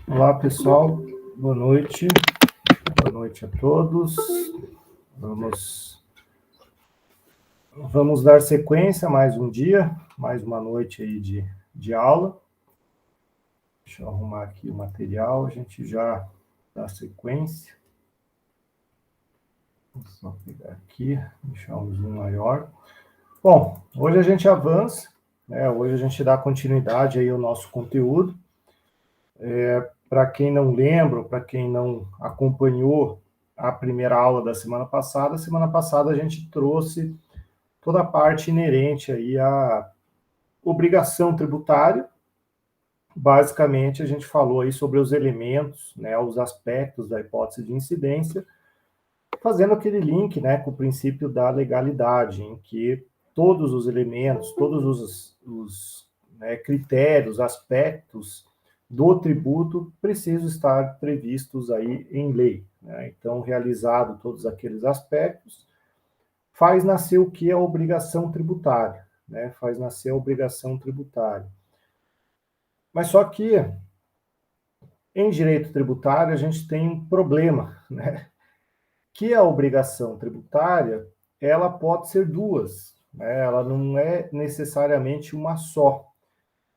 Olá, pessoal. Boa noite. Boa noite a todos. Vamos dar sequência a mais um dia, mais uma noite aí de aula. Deixa eu arrumar aqui o material, a gente já dá sequência. Vou só pegar aqui, deixar um zoom maior. Bom, hoje a gente avança, né? Hoje a gente dá continuidade aí ao nosso conteúdo. Para quem não lembra, para quem não acompanhou a primeira aula da semana passada a gente trouxe toda a parte inerente aí à obrigação tributária. Basicamente, a gente falou aí sobre os elementos, né, os aspectos da hipótese de incidência, fazendo aquele link, né, com o princípio da legalidade, em que todos os elementos, todos os critérios, aspectos do tributo precisam estar previstos aí em lei, né? Então, realizado todos aqueles aspectos, faz nascer o que é a obrigação tributária, né? Faz nascer a obrigação tributária. Mas só que em direito tributário a gente tem um problema, né? Que a obrigação tributária, ela pode ser duas, né? Ela não é necessariamente uma só.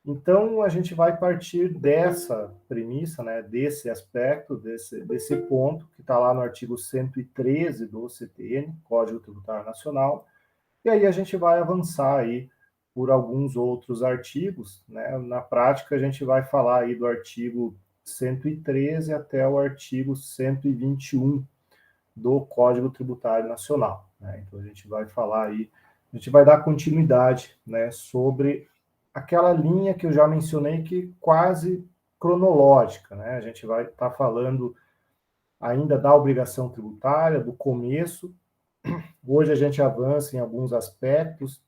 Então, a gente vai partir dessa premissa, né, desse aspecto, desse ponto, que está lá no artigo 113 do CTN, Código Tributário Nacional, e aí a gente vai avançar aí por alguns outros artigos, né? Na prática, a gente vai falar aí do artigo 113 até o artigo 121 do Código Tributário Nacional, né? Então, a gente vai falar aí, a gente vai dar continuidade, né, sobre aquela linha que eu já mencionei, que quase cronológica, né? A gente vai estar falando ainda da obrigação tributária, do começo. Hoje a gente avança em alguns aspectos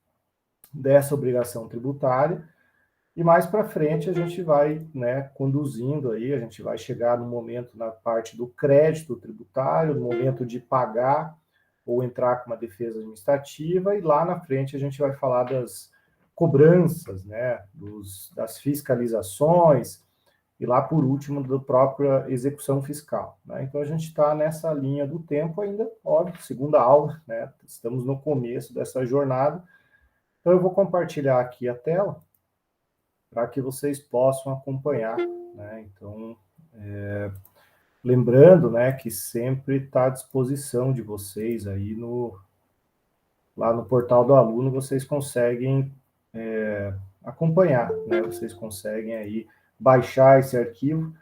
dessa obrigação tributária, e mais para frente a gente vai, né, conduzindo aí, a gente vai chegar no momento na parte do crédito tributário, no momento de pagar ou entrar com uma defesa administrativa, e lá na frente a gente vai falar das cobranças, né, das fiscalizações, e lá por último da própria execução fiscal, né? Então a gente está nessa linha do tempo ainda, óbvio, segunda aula, né? Estamos no começo dessa jornada. Então eu vou compartilhar aqui a tela para que vocês possam acompanhar, né? Então, lembrando, né, que sempre está à disposição de vocês aí lá no portal do aluno, vocês conseguem acompanhar, né? Vocês conseguem aí baixar esse arquivo,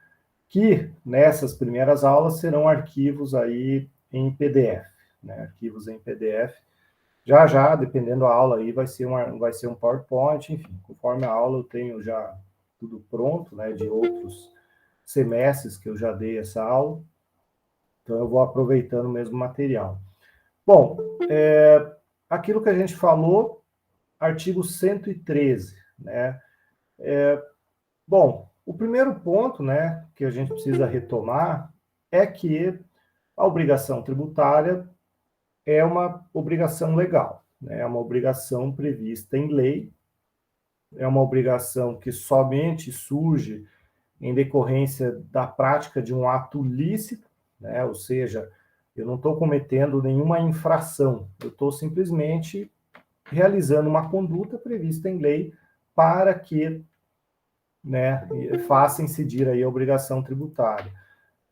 que nessas primeiras aulas serão arquivos aí em PDF, né? Arquivos em PDF. Já já, dependendo da aula aí, vai ser um PowerPoint, enfim, conforme a aula eu tenho já tudo pronto, né, de outros semestres que eu já dei essa aula, então eu vou aproveitando o mesmo material. Bom, aquilo que a gente falou, artigo 113, né? Bom, o primeiro ponto, né, que a gente precisa retomar é que a obrigação tributária é uma obrigação legal, né? É uma obrigação prevista em lei, é uma obrigação que somente surge em decorrência da prática de um ato lícito, né? Ou seja, eu não estou cometendo nenhuma infração, eu estou simplesmente realizando uma conduta prevista em lei para que, né, faça incidir aí a obrigação tributária.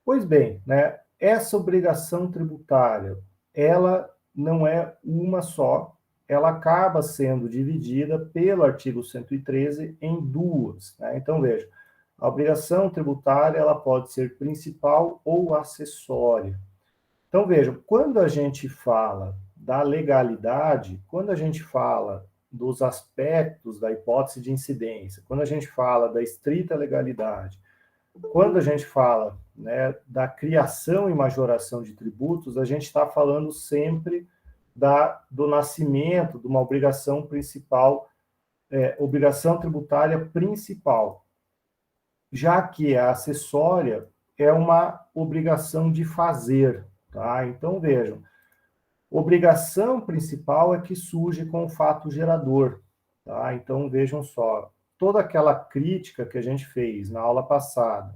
Pois bem, né, essa obrigação tributária, ela não é uma só, ela acaba sendo dividida pelo artigo 113 em duas, né? Então, veja, a obrigação tributária, ela pode ser principal ou acessória. Então, veja, quando a gente fala da legalidade, quando a gente fala dos aspectos da hipótese de incidência, quando a gente fala da estrita legalidade, quando a gente fala, né, da criação e majoração de tributos, a gente está falando sempre do nascimento de uma obrigação principal, obrigação tributária principal, já que a acessória é uma obrigação de fazer, tá? Então, vejam, obrigação principal é que surge com o fato gerador, tá? Então, vejam só, toda aquela crítica que a gente fez na aula passada,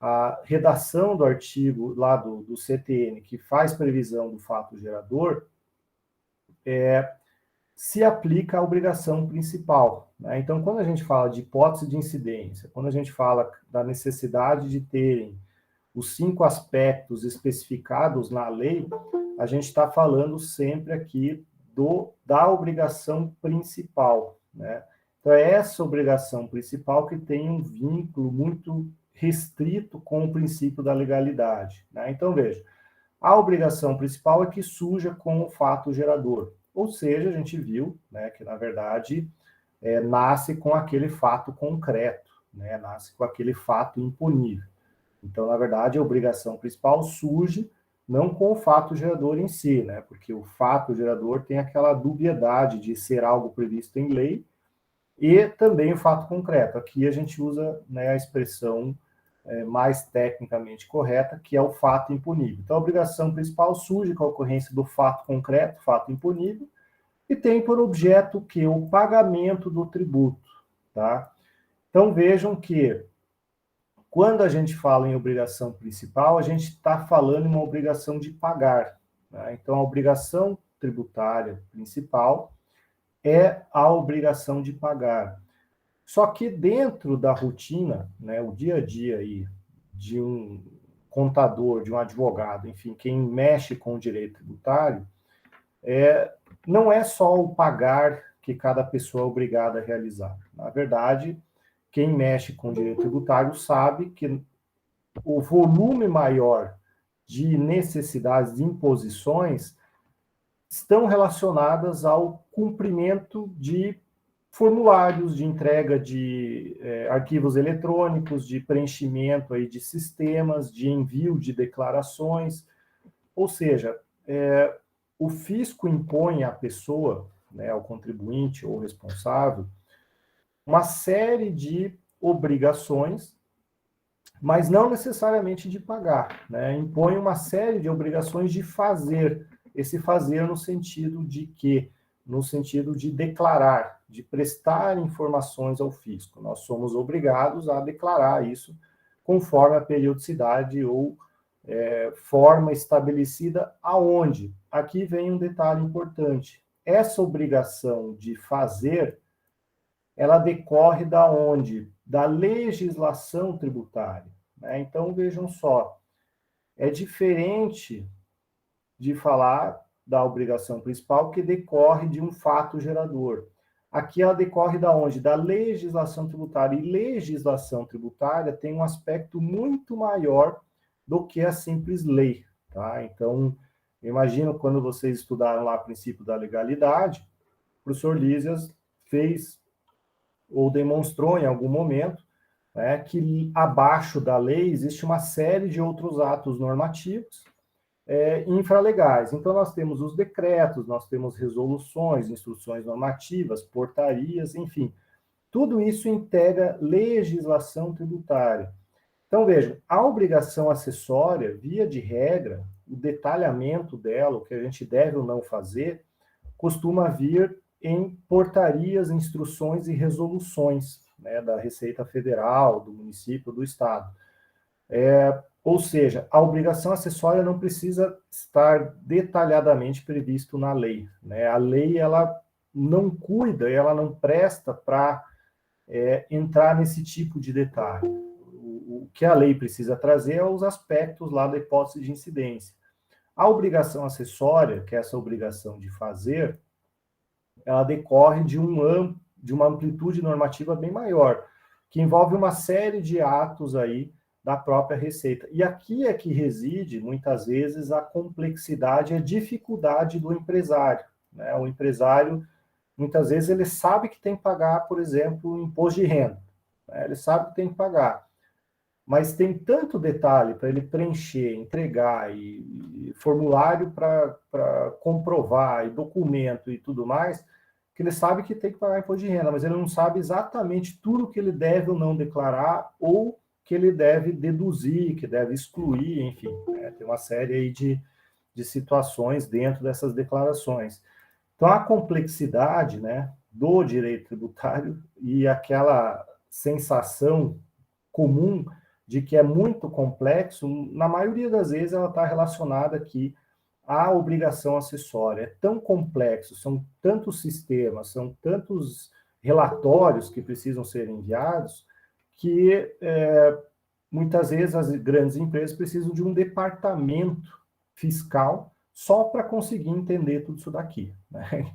a redação do artigo lá do CTN, que faz previsão do fato gerador, se aplica à obrigação principal, né? Então, quando a gente fala de hipótese de incidência, quando a gente fala da necessidade de terem os 5 aspectos especificados na lei, a gente está falando sempre aqui da obrigação principal, né? Então, é essa obrigação principal que tem um vínculo muito restrito com o princípio da legalidade, né? Então, veja, a obrigação principal é que surja com o fato gerador, ou seja, a gente viu, né, que, na verdade, nasce com aquele fato concreto, né? Nasce com aquele fato imponível. Então, na verdade, a obrigação principal surge não com o fato gerador em si, né? Porque o fato gerador tem aquela dubiedade de ser algo previsto em lei e também o fato concreto. Aqui a gente usa, né, a expressão mais tecnicamente correta, que é o fato imponível. Então, a obrigação principal surge com a ocorrência do fato concreto, fato imponível, e tem por objeto que o pagamento do tributo, tá? Então, vejam que quando a gente fala em obrigação principal, a gente está falando em uma obrigação de pagar, né? Então, a obrigação tributária principal é a obrigação de pagar. Só que dentro da rotina, né, o dia a dia aí de um contador, de um advogado, enfim, quem mexe com o direito tributário, não é só o pagar que cada pessoa é obrigada a realizar. Na verdade, quem mexe com o direito tributário sabe que o volume maior de necessidades de imposições estão relacionadas ao cumprimento de formulários de entrega de arquivos eletrônicos, de preenchimento aí de sistemas, de envio de declarações, ou seja, o fisco impõe à pessoa, né, ao contribuinte ou responsável, uma série de obrigações, mas não necessariamente de pagar, né? Impõe uma série de obrigações de fazer, esse fazer no sentido de quê? No sentido de declarar, de prestar informações ao fisco. Nós somos obrigados a declarar isso conforme a periodicidade ou forma estabelecida aonde. Aqui vem um detalhe importante. Essa obrigação de fazer, ela decorre da onde? Da legislação tributária, né? Então, vejam só, é diferente de falar da obrigação principal que decorre de um fato gerador. Aqui ela decorre da onde? Da legislação tributária. E legislação tributária tem um aspecto muito maior do que a simples lei, tá? Então, imagino quando vocês estudaram lá o princípio da legalidade, o professor Lísias fez ou demonstrou em algum momento, né, que abaixo da lei existe uma série de outros atos normativos infralegais. Então, nós temos os decretos, nós temos resoluções, instruções normativas, portarias, enfim. Tudo isso integra legislação tributária. Então, vejam, a obrigação acessória, via de regra, o detalhamento dela, o que a gente deve ou não fazer, costuma vir em portarias, instruções e resoluções, né, da Receita Federal, do município, do Estado. Ou seja, a obrigação acessória não precisa estar detalhadamente previsto na lei, né? A lei, ela não cuida, ela não presta para entrar nesse tipo de detalhe. O que a lei precisa trazer é os aspectos lá da hipótese de incidência. A obrigação acessória, que é essa obrigação de fazer, ela decorre de uma amplitude normativa bem maior, que envolve uma série de atos aí da própria Receita. E aqui é que reside, muitas vezes, a complexidade e a dificuldade do empresário, né? O empresário, muitas vezes, ele sabe que tem que pagar, por exemplo, o imposto de renda, né? Ele sabe que tem que pagar, mas tem tanto detalhe para ele preencher, entregar, e formulário para comprovar, e documento e tudo mais, que ele sabe que tem que pagar imposto de renda, mas ele não sabe exatamente tudo que ele deve ou não declarar, ou que ele deve deduzir, que deve excluir, enfim, né? Tem uma série aí de situações dentro dessas declarações. Então, a complexidade, né, do direito tributário e aquela sensação comum de que é muito complexo, na maioria das vezes ela está relacionada aqui à obrigação acessória. É tão complexo, são tantos sistemas, são tantos relatórios que precisam ser enviados, que muitas vezes as grandes empresas precisam de um departamento fiscal só para conseguir entender tudo isso daqui, né?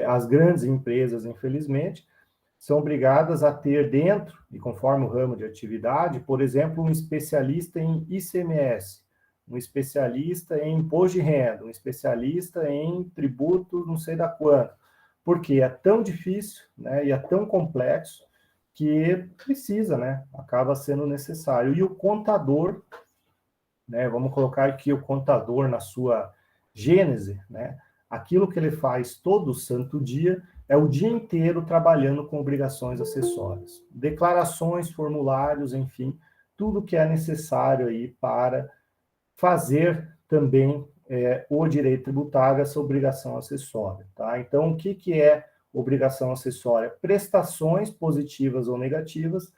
As grandes empresas, infelizmente, são obrigadas a ter dentro, e conforme o ramo de atividade, por exemplo, um especialista em ICMS, um especialista em imposto de renda, um especialista em tributo não sei da quanto, porque é tão difícil, né, e é tão complexo que precisa, né, acaba sendo necessário. E o contador, né, vamos colocar aqui o contador na sua gênese, né, aquilo que ele faz todo santo dia é o dia inteiro trabalhando com obrigações acessórias, declarações, formulários, enfim, tudo que é necessário aí para fazer também o direito tributário, essa obrigação acessória. Tá? Então, o que é obrigação acessória? Prestações positivas ou negativas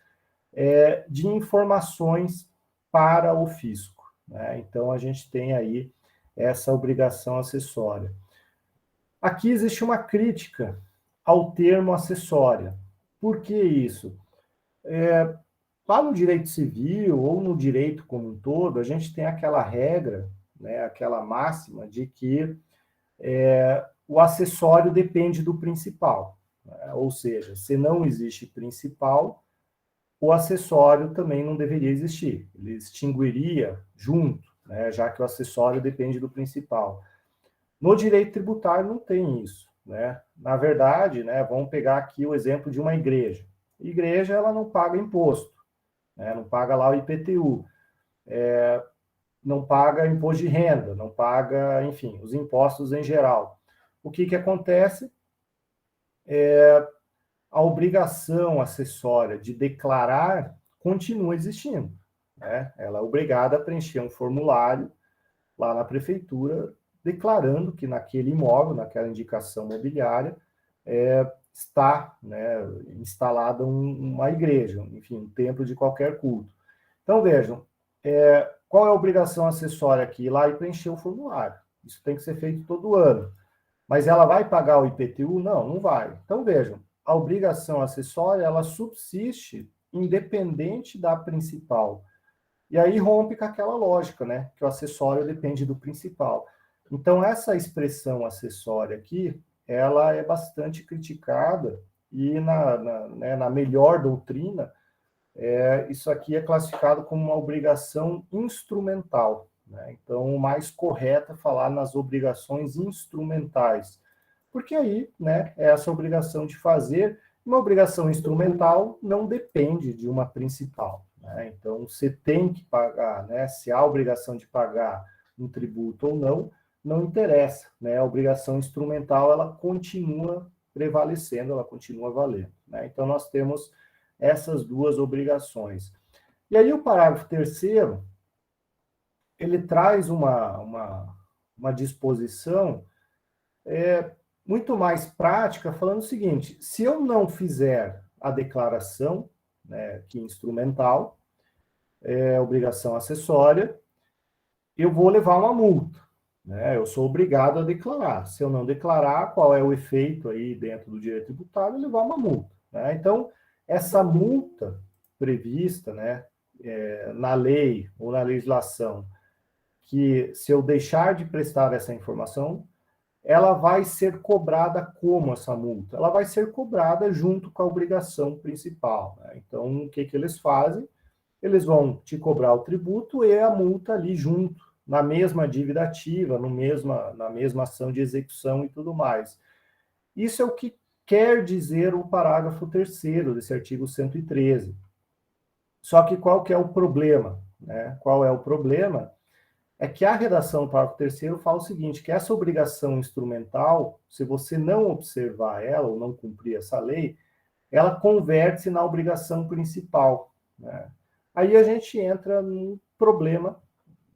de informações para o fisco. Né? Então, a gente tem aí essa obrigação acessória. Aqui existe uma crítica ao termo acessória. Por que isso? Lá no direito civil ou no direito como um todo, a gente tem aquela regra, né, aquela máxima de que o acessório depende do principal. Né? Ou seja, se não existe principal, o acessório também não deveria existir. Ele extinguiria junto, né, já que o acessório depende do principal. No direito tributário não tem isso. Né? Na verdade, né, vamos pegar aqui o exemplo de uma igreja. A igreja ela não paga imposto, né? Não paga lá o IPTU, não paga imposto de renda, não paga, enfim, os impostos em geral. O que acontece? A obrigação acessória de declarar continua existindo. Né? Ela é obrigada a preencher um formulário lá na prefeitura, declarando que naquele imóvel, naquela indicação mobiliária, está, né, instalada uma igreja, enfim, um templo de qualquer culto. Então, vejam, qual é a obrigação acessória aqui? Ir lá e preencher o formulário. Isso tem que ser feito todo ano. Mas ela vai pagar o IPTU? Não, não vai. Então, vejam, a obrigação acessória, ela subsiste independente da principal. E aí rompe com aquela lógica, né? Que o acessório depende do principal. Então, essa expressão acessória aqui, ela é bastante criticada e na melhor doutrina, isso aqui é classificado como uma obrigação instrumental. Né? Então, o mais correto é falar nas obrigações instrumentais, porque aí né, é essa obrigação de fazer. Uma obrigação instrumental não depende de uma principal. Né? Então, você tem que pagar, né? Se há obrigação de pagar um tributo ou não, não interessa. Né? A obrigação instrumental ela continua prevalecendo, ela continua valendo. Né? Então, nós temos essas duas obrigações. E aí o parágrafo 3º, ele traz uma disposição muito mais prática, falando o seguinte, se eu não fizer a declaração, né, que é instrumental, obrigação acessória, eu vou levar uma multa. Né? Eu sou obrigado a declarar. Se eu não declarar, qual é o efeito aí dentro do direito tributário? Levar uma multa. Né? Então, essa multa prevista, né, na lei ou na legislação, que se eu deixar de prestar essa informação, ela vai ser cobrada como essa multa? Ela vai ser cobrada junto com a obrigação principal. Né? Então, o que eles fazem? Eles vão te cobrar o tributo e a multa ali junto, na mesma dívida ativa, na mesma ação de execução e tudo mais. Isso é o que quer dizer o parágrafo 3º desse artigo 113. Só que qual que é o problema? Né? Qual é o problema? É que a redação do parágrafo 3º fala o seguinte, que essa obrigação instrumental, se você não observar ela ou não cumprir essa lei, ela converte-se na obrigação principal. Né? Aí a gente entra num problema,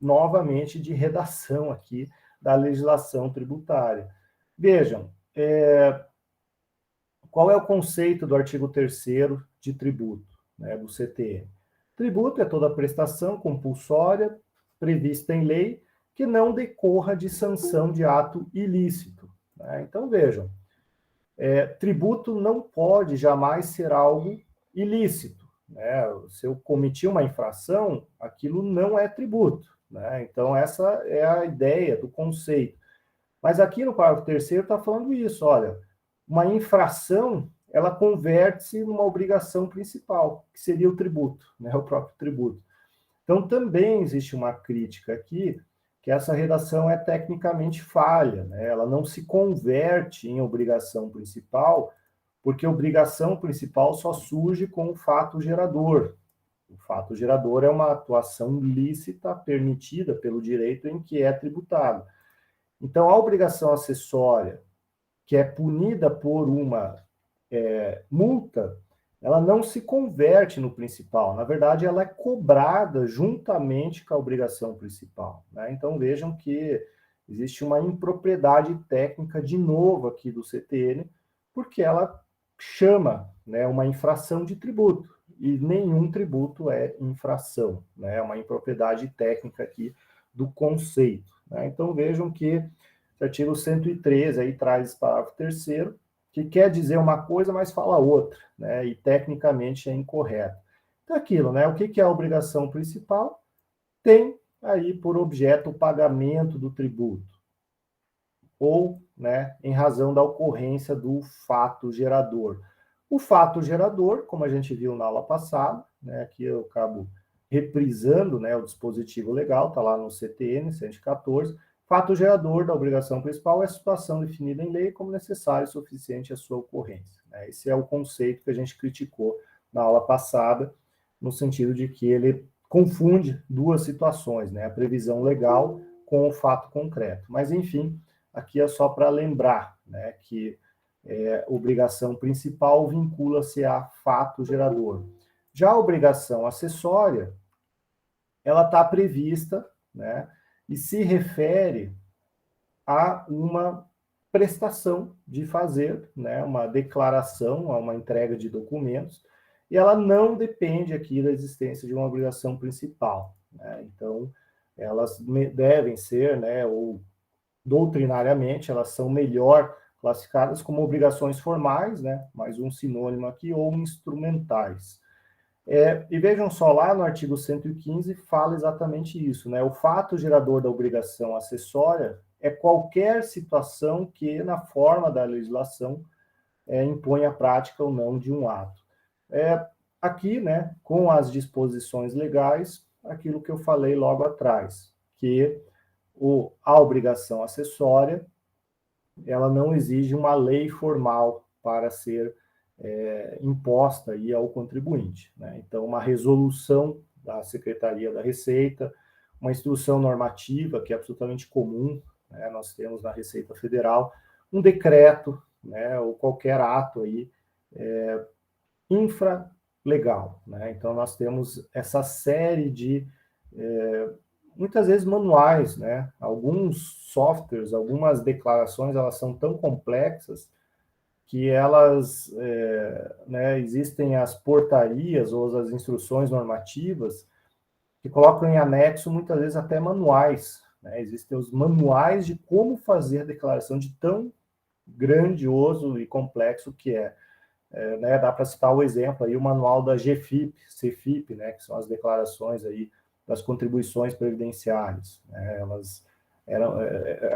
novamente, de redação aqui da legislação tributária. Vejam, qual é o conceito do artigo 3º de tributo, né, do CTN? Tributo é toda prestação compulsória prevista em lei que não decorra de sanção de ato ilícito, né? Então, vejam, tributo não pode jamais ser algo ilícito, né? Se eu cometi uma infração, aquilo não é tributo, né? Então, essa é a ideia do conceito. Mas aqui no parágrafo 3º está falando isso, olha, uma infração, ela converte-se numa obrigação principal, que seria o tributo, né? O próprio tributo. Então, também existe uma crítica aqui, que essa redação é tecnicamente falha, né? Ela não se converte em obrigação principal, porque obrigação principal só surge com o fato gerador. O fato gerador é uma atuação lícita permitida pelo direito em que é tributado. Então, a obrigação acessória, que é punida por uma multa, ela não se converte no principal. Na verdade, ela é cobrada juntamente com a obrigação principal, né? Então, vejam que existe uma impropriedade técnica, de novo, aqui do CTN, porque ela chama, né, uma infração de tributo, e nenhum tributo é infração, né? É uma impropriedade técnica aqui do conceito, né? Então, vejam que o artigo 113 aí traz esse parágrafo 3º, que quer dizer uma coisa, mas fala outra, né? E tecnicamente é incorreto. Então, aquilo, né? O que é a obrigação principal? Tem aí por objeto o pagamento do tributo, ou, né, em razão da ocorrência do fato gerador. O fato gerador, como a gente viu na aula passada, né? Aqui eu acabo reprisando, né, o dispositivo legal, está lá no CTN 114. Fato gerador da obrigação principal é a situação definida em lei como necessária e suficiente à sua ocorrência, né? Esse é o conceito que a gente criticou na aula passada, no sentido de que ele confunde duas situações, né? A previsão legal com o fato concreto. Mas, enfim, aqui é só para lembrar, né, que obrigação principal vincula-se a fato gerador. Já a obrigação acessória, ela está prevista, né, e se refere a uma prestação de fazer, né, uma declaração, a uma entrega de documentos, e ela não depende aqui da existência de uma obrigação principal, né? Então, elas devem ser, né, ou doutrinariamente, elas são melhor classificadas como obrigações formais, né, mais um sinônimo aqui, ou instrumentais. E vejam só, lá no artigo 115 fala exatamente isso, né? O fato gerador da obrigação acessória é qualquer situação que, na forma da legislação, impõe a prática ou não de um ato. Aqui, né, com as disposições legais, aquilo que eu falei logo atrás, que a obrigação acessória, ela não exige uma lei formal para ser imposta aí ao contribuinte, né? Então, uma resolução da Secretaria da Receita, uma instrução normativa, que é absolutamente comum, né? Nós temos na Receita Federal, um decreto, né, ou qualquer ato aí infralegal, né? Então, nós temos essa série de muitas vezes manuais, né? Alguns softwares, algumas declarações, elas são tão complexas que elas, né, existem as portarias ou as instruções normativas que colocam em anexo, muitas vezes, até manuais, né? Existem os manuais de como fazer declaração, de tão grandioso e complexo que né? Dá para citar o exemplo aí, o manual da GFIP, CFIP, né, que são as declarações aí das contribuições previdenciárias, né? Elas eram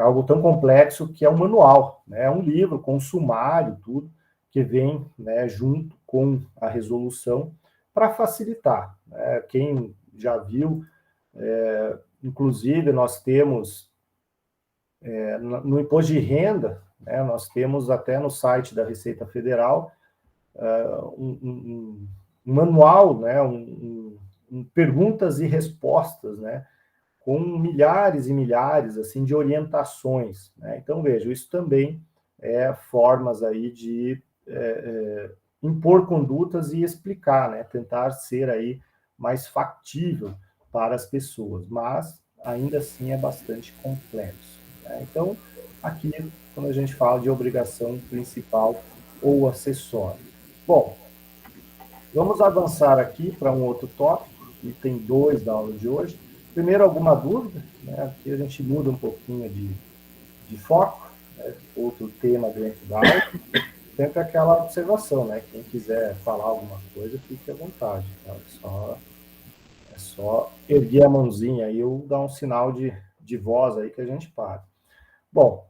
algo tão complexo que é um manual, né? É um livro com sumário, tudo, que vem, né, junto com a resolução para facilitar, né? Quem já viu, inclusive nós temos no imposto de renda, né, nós temos até no site da Receita Federal um manual, né, perguntas e respostas, né, com milhares e milhares assim de orientações, né? Então, veja, isso também é formas aí de impor condutas e explicar, né, tentar ser aí mais factível para as pessoas, mas ainda assim é bastante complexo, né? Então, aqui, quando a gente fala de obrigação principal ou acessória. Bom, vamos avançar aqui para um outro tópico, item 2 da aula de hoje. Primeiro, alguma dúvida? Né? Aqui a gente muda um pouquinho de foco, né? Outro tema dentro da aula. Sempre aquela observação, né? Quem quiser falar alguma coisa, fique à vontade. Tá? É só erguer a mãozinha aí ou dar um sinal de voz aí que a gente para. Bom,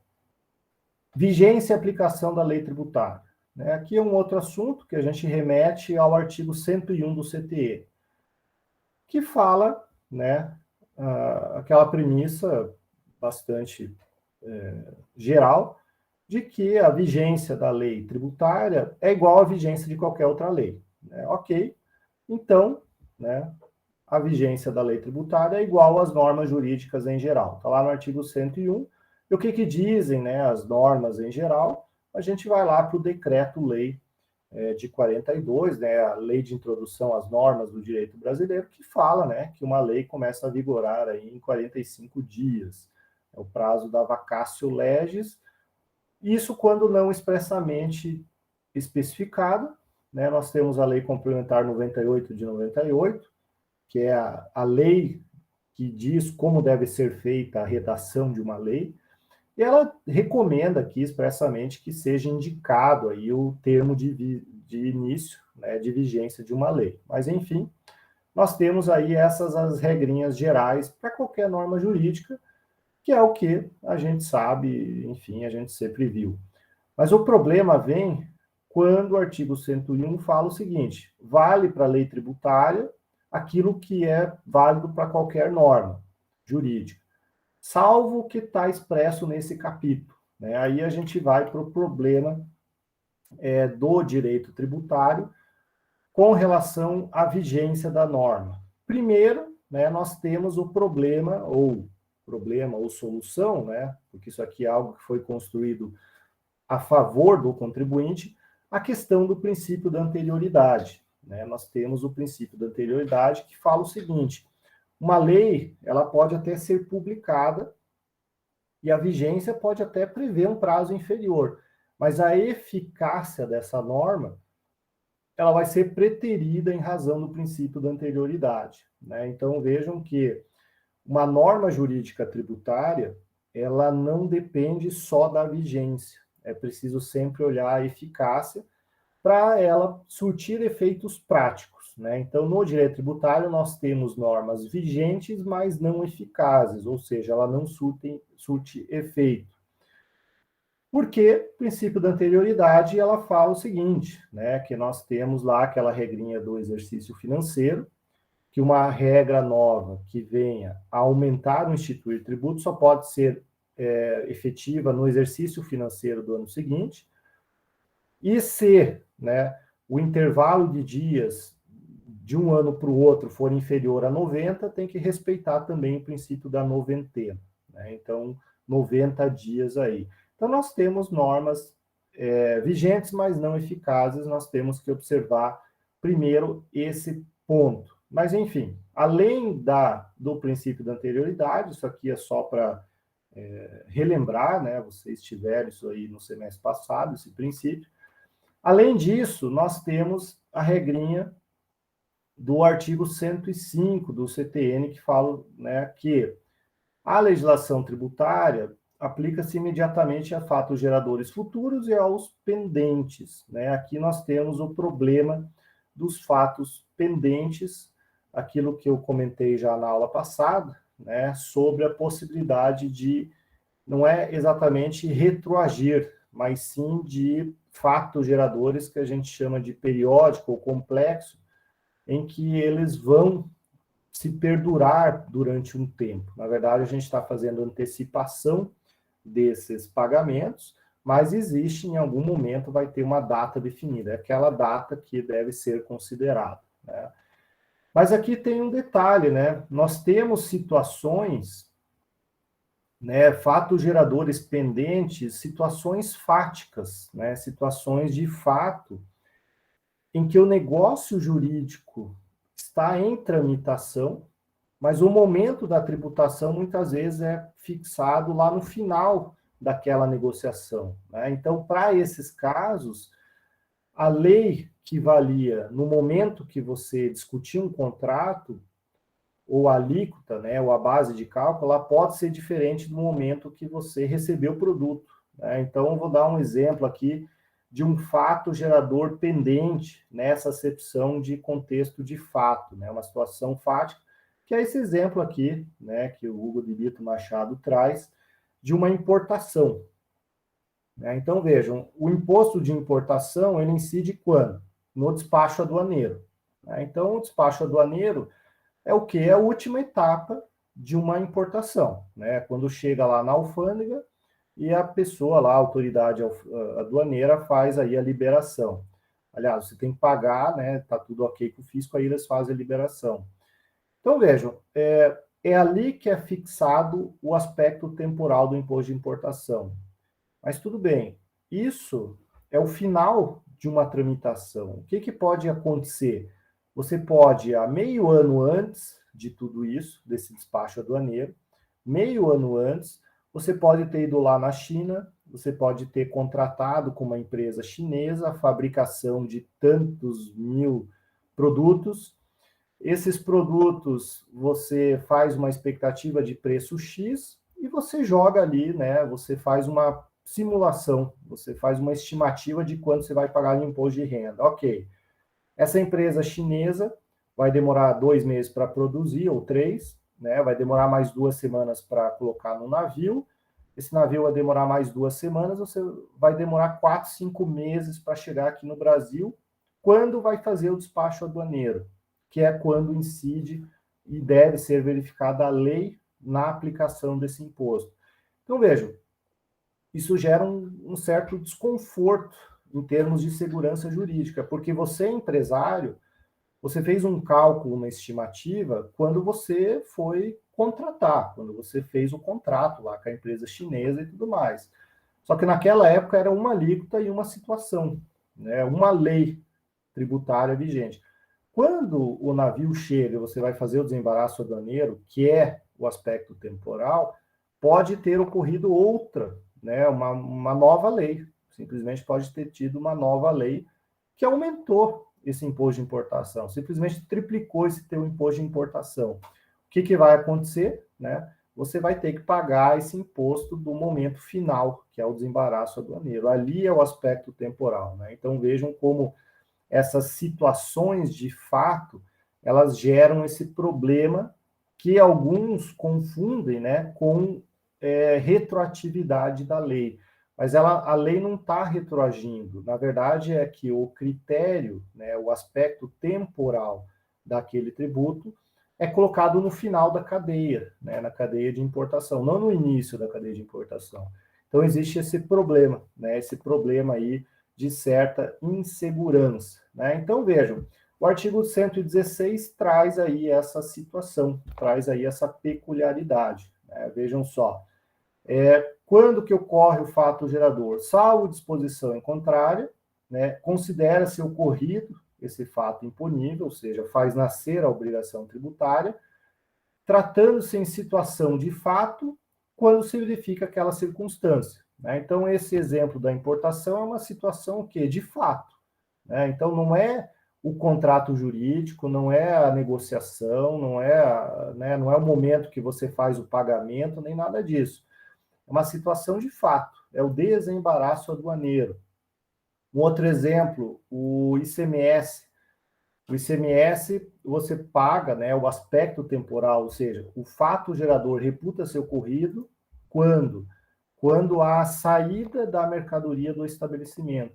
vigência e aplicação da lei tributária. Né? Aqui é um outro assunto que a gente remete ao artigo 101 do CTE, que fala, né, aquela premissa bastante geral, de que a vigência da lei tributária é igual à vigência de qualquer outra lei. Né? Ok, então, né, a vigência da lei tributária é igual às normas jurídicas em geral. Está lá no artigo 101. E o que dizem, né, as normas em geral? A gente vai lá para o decreto-lei de 42, né, a lei de introdução às normas do direito brasileiro, que fala, né, que uma lei começa a vigorar aí em 45 dias. É o prazo da vacatio legis. Isso quando não expressamente especificado, né, nós temos a Lei Complementar 98 de 98, que é a lei que diz como deve ser feita a redação de uma lei, e ela recomenda aqui expressamente que seja indicado aí o termo de início, né, de vigência de uma lei. Mas, enfim, nós temos aí essas as regrinhas gerais para qualquer norma jurídica, que é o que a gente sabe, enfim, a gente sempre viu. Mas o problema vem quando o artigo 101 fala o seguinte: vale para a lei tributária aquilo que é válido para qualquer norma jurídica, salvo o que está expresso nesse capítulo. Né? Aí a gente vai para o problema do direito tributário com relação à vigência da norma. Primeiro, né, nós temos o problema ou solução, né, porque isso aqui é algo que foi construído a favor do contribuinte, a questão do princípio da anterioridade. Né? Nós temos o princípio da anterioridade que fala o seguinte: uma lei ela pode até ser publicada e a vigência pode até prever um prazo inferior, mas a eficácia dessa norma ela vai ser preterida em razão do princípio da anterioridade. Né? Então vejam que uma norma jurídica tributária ela não depende só da vigência. É preciso sempre olhar a eficácia para ela surtir efeitos práticos. Né? Então, no direito tributário, nós temos normas vigentes, mas não eficazes, ou seja, ela não surte efeito. Porque o princípio da anterioridade ela fala o seguinte, né, que nós temos lá aquela regrinha do exercício financeiro, que uma regra nova que venha a aumentar ou instituir tributo só pode ser efetiva no exercício financeiro do ano seguinte, e se, né, o intervalo de dias de um ano para o outro for inferior a 90, tem que respeitar também o princípio da noventena. Né? Então, 90 dias aí. Então, nós temos normas vigentes, mas não eficazes, nós temos que observar primeiro esse ponto. Mas, enfim, além do princípio da anterioridade, isso aqui é só para relembrar, né? Vocês tiveram isso aí no semestre passado, esse princípio. Além disso, nós temos a regrinha do artigo 105 do CTN, que fala, né, que a legislação tributária aplica-se imediatamente a fatos geradores futuros e aos pendentes. Né? Aqui nós temos o problema dos fatos pendentes, aquilo que eu comentei já na aula passada, né, sobre a possibilidade de, não é exatamente retroagir, mas sim de fatos geradores que a gente chama de periódico ou complexo, em que eles vão se perdurar durante um tempo. Na verdade, a gente está fazendo antecipação desses pagamentos, mas existe, em algum momento, vai ter uma data definida, é aquela data que deve ser considerada. Né? Mas aqui tem um detalhe, né? Nós temos situações, né, fatos geradores pendentes, situações fáticas, né, situações de fato em que o negócio jurídico está em tramitação, mas o momento da tributação muitas vezes é fixado lá no final daquela negociação. Né? Então, para esses casos, a lei que valia no momento que você discutia um contrato, ou a alíquota, né, ou a base de cálculo, ela pode ser diferente no momento que você recebeu o produto, né? Então, eu vou dar um exemplo aqui de um fato gerador pendente nessa acepção de contexto de fato, né, uma situação fática, que é esse exemplo aqui, né, que o Hugo de Brito Machado traz, de uma importação. Né? Então, vejam, o imposto de importação, ele incide quando? No despacho aduaneiro. Né? Então, o despacho aduaneiro é o que? É a última etapa de uma importação. Né? Quando chega lá na alfândega e a pessoa lá, a autoridade aduaneira, faz aí a liberação. Aliás, você tem que pagar, né? Tá tudo ok com o fisco, aí eles fazem a liberação. Então, vejam, é ali que é fixado o aspecto temporal do imposto de importação. Mas tudo bem, isso é o final de uma tramitação. O que pode acontecer? Você pode, há meio ano antes de tudo isso, desse despacho aduaneiro, meio ano antes, você pode ter ido lá na China, você pode ter contratado com uma empresa chinesa a fabricação de tantos mil produtos. Esses produtos, você faz uma expectativa de preço X e você joga ali, né? Você faz uma simulação, você faz uma estimativa de quanto você vai pagar no imposto de renda. Ok. Essa empresa chinesa vai demorar 2 meses para produzir, ou 3, né? Vai demorar mais 2 semanas para colocar no navio. Esse navio vai demorar mais 2 semanas, você vai demorar 4, 5 meses para chegar aqui no Brasil. Quando vai fazer o despacho aduaneiro? Que é quando incide e deve ser verificada a lei na aplicação desse imposto. Então, vejam, isso gera um certo desconforto em termos de segurança jurídica, porque você, empresário, você fez um cálculo, uma estimativa, quando você foi contratar, quando você fez o contrato lá com a empresa chinesa e tudo mais. Só que naquela época era uma alíquota e uma situação, né? Uma lei tributária vigente. Quando o navio chega, você vai fazer o desembaraço aduaneiro, que é o aspecto temporal, pode ter ocorrido outra, né, uma nova lei. Simplesmente pode ter tido uma nova lei que aumentou esse imposto de importação, simplesmente triplicou esse teu imposto de importação. O que vai acontecer? Né? Você vai ter que pagar esse imposto do momento final, que é o desembaraço aduaneiro. Ali é o aspecto temporal. Né? Então vejam como essas situações de fato, elas geram esse problema que alguns confundem, né, com retroatividade da lei. Mas a lei não está retroagindo. Na verdade, é que o critério, né, o aspecto temporal daquele tributo é colocado no final da cadeia, né, na cadeia de importação, não no início da cadeia de importação. Então, existe esse problema, né, esse problema aí de certa insegurança. Né? Então, vejam, o artigo 116 traz aí essa situação, traz aí essa peculiaridade. Né? Vejam só, quando que ocorre o fato gerador? Salvo disposição em contrária, né, considera-se ocorrido esse fato imponível, ou seja, faz nascer a obrigação tributária, tratando-se em situação de fato, quando se verifica aquela circunstância. Né? Então, esse exemplo da importação é uma situação que, de fato, né? Então, não é o contrato jurídico, não é a negociação, né, não é o momento que você faz o pagamento, nem nada disso. É uma situação de fato, é o desembaraço aduaneiro. Um outro exemplo, o ICMS. O ICMS, você paga, né, o aspecto temporal, ou seja, o fato gerador reputa ser ocorrido quando? Quando há a saída da mercadoria do estabelecimento.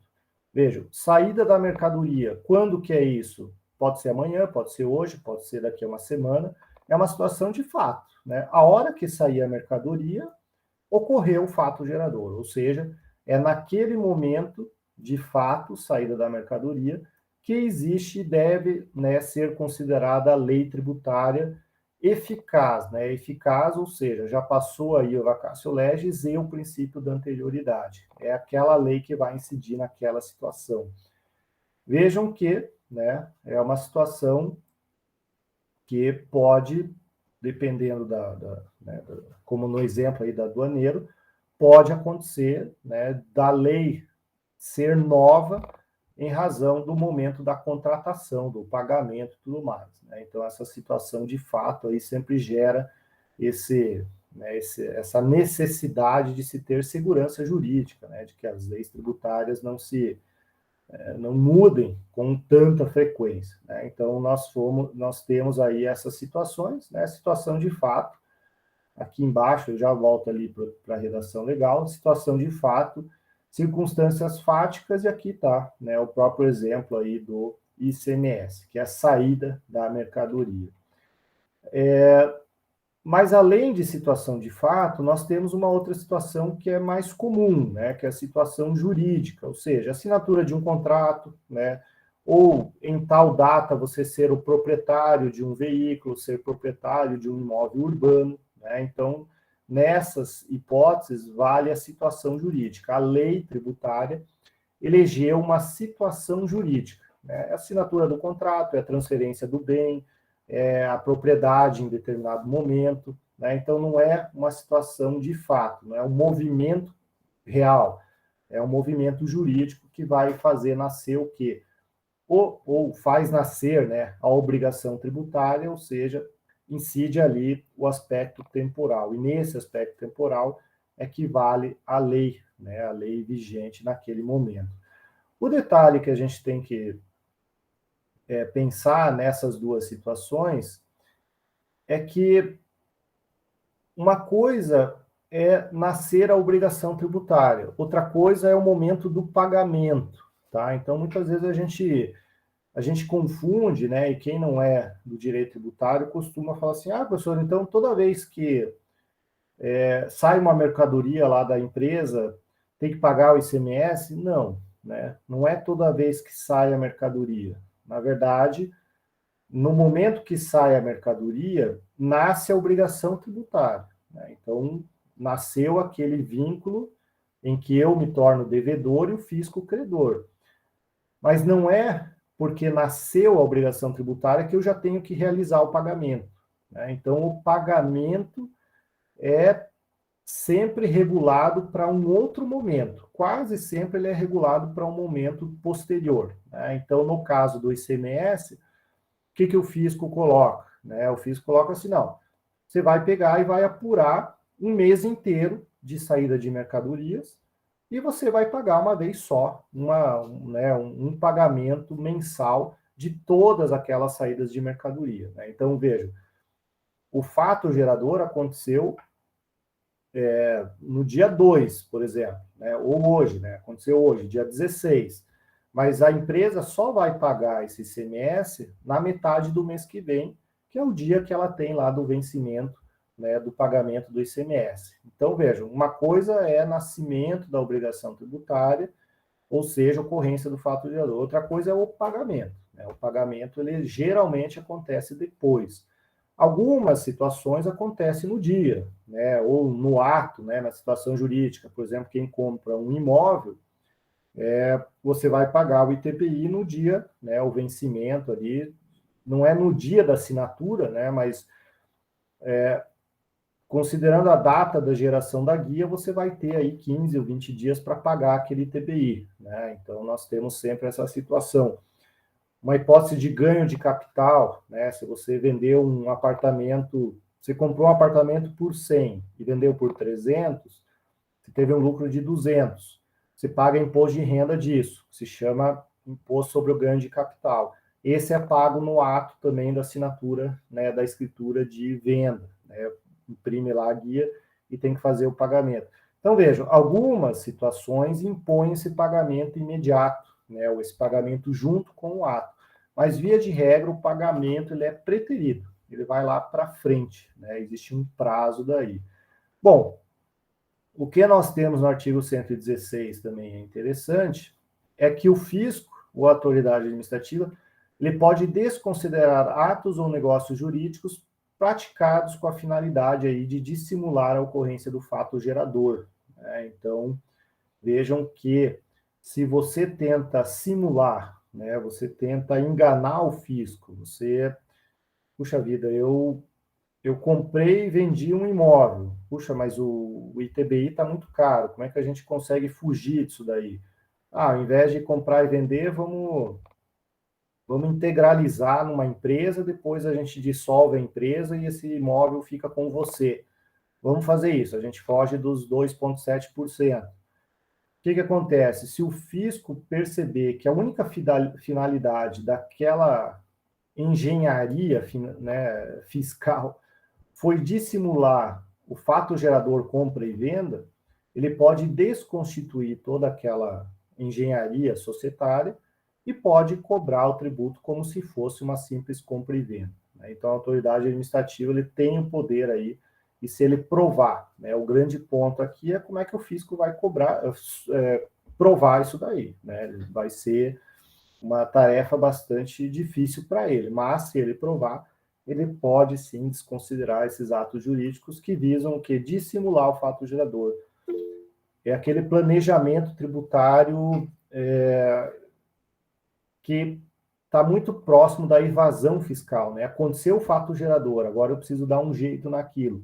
Vejam, saída da mercadoria, quando que é isso? Pode ser amanhã, pode ser hoje, pode ser daqui a uma semana. É uma situação de fato. Né? A hora que sair a mercadoria, ocorreu o fato gerador, ou seja, é naquele momento, de fato, saída da mercadoria, que existe e deve, né, ser considerada a lei tributária eficaz, né? Eficaz, ou seja, já passou aí o vacatio legis e o princípio da anterioridade. É aquela lei que vai incidir naquela situação. Vejam que, né, é uma situação que pode, dependendo né, como no exemplo aí da aduaneiro, pode acontecer, né, da lei ser nova em razão do momento da contratação, do pagamento e tudo mais, né? Então, essa situação de fato aí sempre gera essa necessidade de se ter segurança jurídica, né? De que as leis tributárias não mudem com tanta frequência, né? Então, nós temos aí essas situações, né? Situação de fato, aqui embaixo, eu já volto ali para a redação legal, situação de fato, circunstâncias fáticas, e aqui está, né, o próprio exemplo aí do ICMS, que é a saída da mercadoria. Mas, além de situação de fato, nós temos uma outra situação que é mais comum, né, que é a situação jurídica, ou seja, assinatura de um contrato, né, ou em tal data você ser o proprietário de um veículo, ser proprietário de um imóvel urbano, né? Então, nessas hipóteses, vale a situação jurídica. A lei tributária elegeu uma situação jurídica, né? A assinatura do contrato, é a transferência do bem, é a propriedade em determinado momento, né? Então, não é uma situação de fato, não é um movimento real, é um movimento jurídico que vai fazer nascer o quê? Ou faz nascer, né, a obrigação tributária, ou seja, incide ali o aspecto temporal. E nesse aspecto temporal é que vale a lei, né, a lei vigente naquele momento. O detalhe que a gente tem que pensar nessas duas situações é que uma coisa é nascer a obrigação tributária, outra coisa é o momento do pagamento, tá? Então, muitas vezes a gente confunde, né? E quem não é do direito tributário costuma falar assim: ah, professor, então toda vez que sai uma mercadoria lá da empresa, tem que pagar o ICMS? Não, né? Não é toda vez que sai a mercadoria. Na verdade, no momento que sai a mercadoria, nasce a obrigação tributária, né? Então, nasceu aquele vínculo em que eu me torno devedor e o fisco credor. Mas não é porque nasceu a obrigação tributária que eu já tenho que realizar o pagamento, né? Então, o pagamento é sempre regulado para um outro momento. Quase sempre ele é regulado para um momento posterior, né? Então, no caso do ICMS, o que o fisco coloca, né? O fisco coloca assim, não, você vai pegar e vai apurar um mês inteiro de saída de mercadorias e você vai pagar uma vez só, um pagamento mensal de todas aquelas saídas de mercadoria, né? Então, veja, o fato gerador aconteceu no dia 2, por exemplo, né? Ou hoje, né? Aconteceu hoje, dia 16. Mas a empresa só vai pagar esse ICMS na metade do mês que vem, que é o dia que ela tem lá do vencimento, né, do pagamento do ICMS. Então, vejam, uma coisa é nascimento da obrigação tributária, ou seja, ocorrência do fato gerador. Outra coisa é o pagamento, né? O pagamento, ele geralmente acontece depois. Algumas situações acontecem no dia, né, ou no ato, né, na situação jurídica. Por exemplo, quem compra um imóvel, você vai pagar o ITBI no dia, né, o vencimento ali, não é no dia da assinatura, né, mas considerando a data da geração da guia, você vai ter aí 15 ou 20 dias para pagar aquele ITBI, né? Então, nós temos sempre essa situação. Uma hipótese de ganho de capital, né? Se você vendeu um apartamento, você comprou um apartamento por 100 e vendeu por 300, você teve um lucro de 200. Você paga imposto de renda disso, que se chama imposto sobre o ganho de capital. Esse é pago no ato também da assinatura, né, da escritura de venda, né? Imprime lá a guia e tem que fazer o pagamento. Então, vejam, algumas situações impõem esse pagamento imediato, né, ou esse pagamento junto com o ato. Mas, via de regra, o pagamento ele é preterido, ele vai lá para frente, né, existe um prazo daí. Bom, o que nós temos no artigo 116 também é interessante, é que o fisco, ou a autoridade administrativa, ele pode desconsiderar atos ou negócios jurídicos praticados com a finalidade aí de dissimular a ocorrência do fato gerador, né? Então, vejam que se você tenta simular, né, você tenta enganar o fisco, puxa vida, eu comprei e vendi um imóvel. Puxa, mas o ITBI está muito caro. Como é que a gente consegue fugir disso daí? ao invés de comprar e vender, vamos integralizar numa empresa, depois a gente dissolve a empresa e esse imóvel fica com você. Vamos fazer isso, a gente foge dos 2,7%. O que acontece? Se o fisco perceber que a única finalidade daquela engenharia, né, fiscal foi dissimular o fato gerador compra e venda, ele pode desconstituir toda aquela engenharia societária e pode cobrar o tributo como se fosse uma simples compra e venda. Então, a autoridade administrativa ele tem o poder aí, e se ele provar, né, o grande ponto aqui é como é que o fisco vai cobrar, provar isso daí. Né? Vai ser uma tarefa bastante difícil para ele, mas se ele provar, ele pode sim desconsiderar esses atos jurídicos que visam o quê? Dissimular o fato gerador. É aquele planejamento tributário que está muito próximo da evasão fiscal, né? Aconteceu o fato gerador, agora eu preciso dar um jeito naquilo.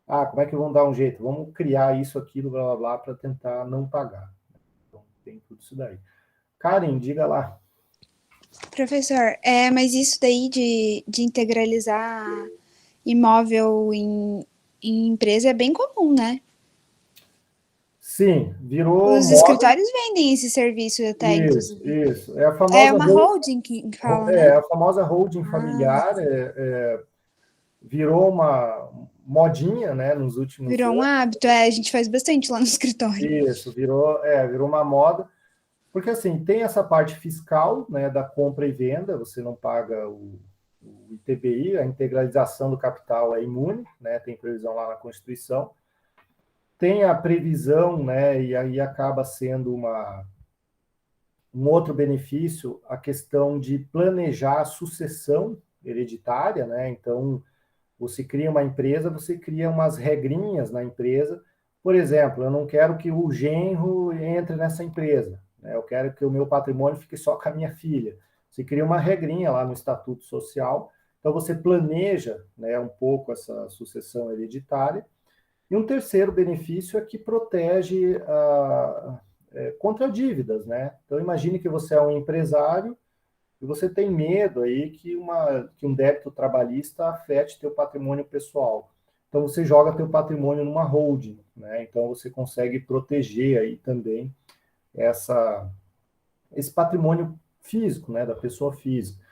Ah, como é que vão dar um jeito? Vamos criar isso, aquilo, blá, blá, blá, para tentar não pagar. Então, tem tudo isso daí. Karen, diga lá. Professor, mas isso daí de integralizar imóvel em empresa é bem comum, né? Sim, virou Os moda. escritórios vendem esse serviço até, Isso, inclusive. isso. É a É famosa uma holding que fala, né? a famosa holding familiar, virou uma modinha, né, nos últimos Virou um anos. hábito. A gente faz bastante lá no escritório. Isso, virou uma moda, porque assim, tem essa parte fiscal, né, da compra e venda, você não paga o ITBI, a integralização do capital é imune, né, tem previsão lá na Constituição. Tem a previsão, né, e aí acaba sendo um outro benefício, a questão de planejar a sucessão hereditária, né? Então, você cria uma empresa, você cria umas regrinhas na empresa. Por exemplo, eu não quero que o genro entre nessa empresa, né? Eu quero que o meu patrimônio fique só com a minha filha. Você cria uma regrinha lá no Estatuto Social. Então, você planeja, né, um pouco essa sucessão hereditária. E um terceiro benefício é que protege contra dívidas, né? Então, imagine que você é um empresário e você tem medo aí que um débito trabalhista afete teu patrimônio pessoal. Então, você joga teu patrimônio numa holding, né? Então, você consegue proteger aí também esse patrimônio físico, né, da pessoa física.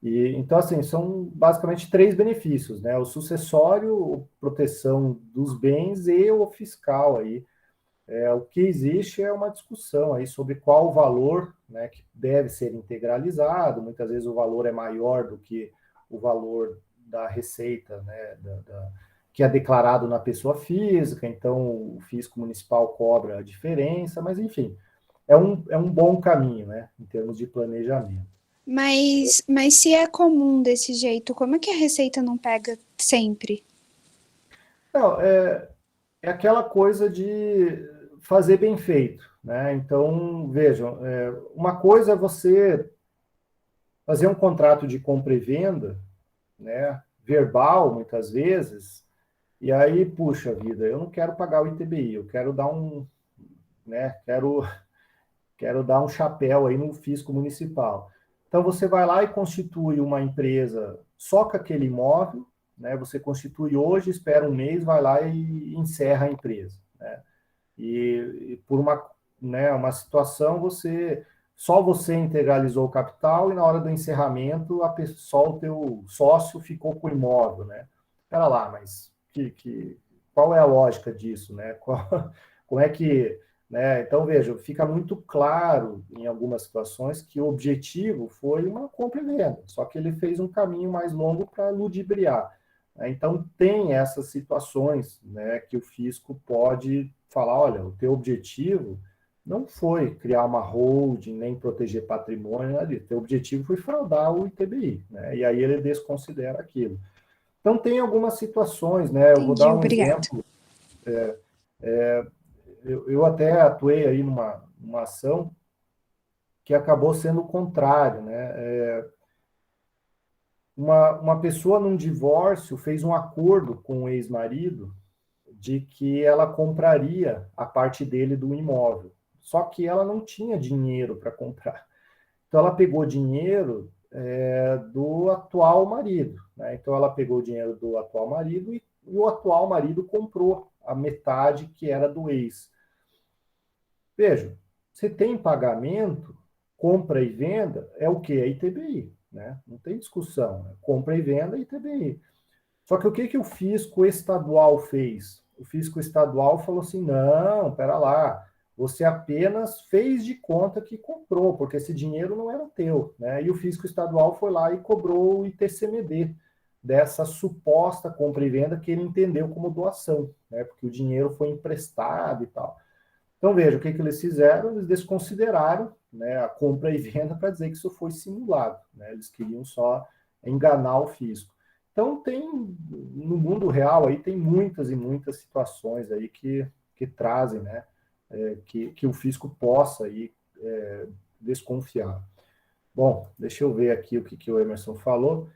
Então, assim, são basicamente três benefícios, né? O sucessório, proteção dos bens e o fiscal aí. O que existe é uma discussão aí sobre qual o valor, né, que deve ser integralizado. Muitas vezes o valor é maior do que o valor da receita, né, que é declarado na pessoa física, então o fisco municipal cobra a diferença, mas enfim, é um bom caminho, né, em termos de planejamento. Mas se é comum desse jeito, como é que a receita não pega sempre? Não, é aquela coisa de fazer bem feito, né? Então, vejam, uma coisa é você fazer um contrato de compra e venda, né? Verbal, muitas vezes, e aí, puxa vida, eu não quero pagar o ITBI, eu quero dar né? Quero dar um chapéu aí no fisco municipal. Então, você vai lá e constitui uma empresa só com aquele imóvel, né? Você constitui hoje, espera um mês, vai lá e encerra a empresa, né? E por uma situação, só você integralizou o capital e na hora do encerramento, só o teu sócio ficou com o imóvel, né? Espera lá, mas qual é a lógica disso, né? Como é que... Né? Então, veja, fica muito claro em algumas situações que o objetivo foi uma compra e venda, só que ele fez um caminho mais longo para ludibriar. Né? Então, tem essas situações, né, que o fisco pode falar, olha, o teu objetivo não foi criar uma holding, nem proteger patrimônio, nada disso. O teu objetivo foi fraudar o ITBI, né? E aí ele desconsidera aquilo. Então, tem algumas situações, né? Eu vou dar Entendi, um obrigada. exemplo. Eu até atuei aí numa ação que acabou sendo o contrário, né? Uma pessoa num divórcio fez um acordo com o ex-marido de que ela compraria a parte dele do imóvel. só que ela não tinha dinheiro para comprar. Então, ela pegou dinheiro do atual marido, né? Então, ela pegou o dinheiro do atual marido e o atual marido comprou a metade que era do ex. Veja, você tem pagamento, compra e venda, é o quê? É ITBI, né? Não tem discussão, né? Compra e venda é ITBI. Só que o que o fisco estadual fez? O fisco estadual falou assim, não, pera lá, você apenas fez de conta que comprou, porque esse dinheiro não era teu, né? E o fisco estadual foi lá e cobrou o ITCMD dessa suposta compra e venda que ele entendeu como doação, né? Porque o dinheiro foi emprestado e tal. Então, veja, o que eles fizeram? Eles desconsideraram, né, a compra e venda para dizer que isso foi simulado, né? Eles queriam só enganar o fisco. Então, no mundo real, aí tem muitas e muitas situações aí que trazem, né, que o fisco possa aí, desconfiar. Bom, deixa eu ver aqui o que o Emerson falou.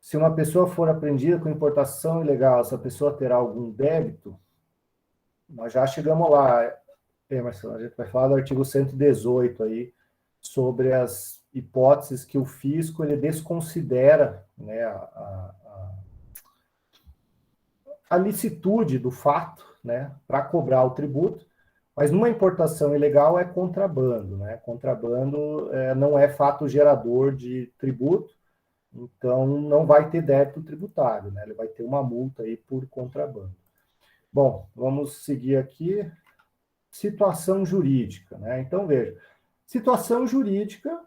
Se uma pessoa for apreendida com importação ilegal, essa pessoa terá algum débito? Nós já chegamos lá, Emerson, a gente vai falar do artigo 118 aí, sobre as hipóteses que o fisco ele desconsidera, né, a licitude do fato, né, para cobrar o tributo, mas numa importação ilegal é contrabando, né? Contrabando não é fato gerador de tributo, então não vai ter débito tributário, né? Ele vai ter uma multa aí por contrabando. Bom, vamos seguir aqui. Situação jurídica, né? Então, veja, situação jurídica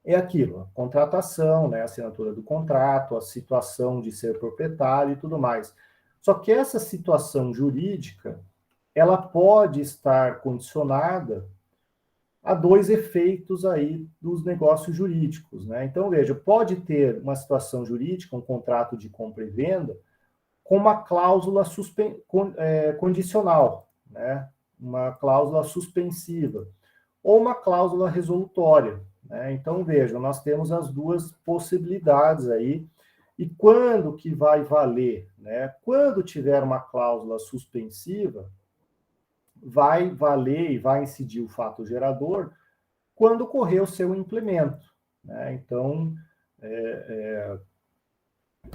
é aquilo, a contratação, né, a assinatura do contrato, a situação de ser proprietário e tudo mais. Só que essa situação jurídica, ela pode estar condicionada a dois efeitos aí dos negócios jurídicos, né? Então, veja, pode ter uma situação jurídica, um contrato de compra e venda, com uma cláusula condicional, né? Uma cláusula suspensiva, ou uma cláusula resolutória, né? Então, vejam, nós temos as duas possibilidades aí, e quando que vai valer, né? Quando tiver uma cláusula suspensiva, vai valer e vai incidir o fato gerador quando ocorrer o seu implemento, né? Então,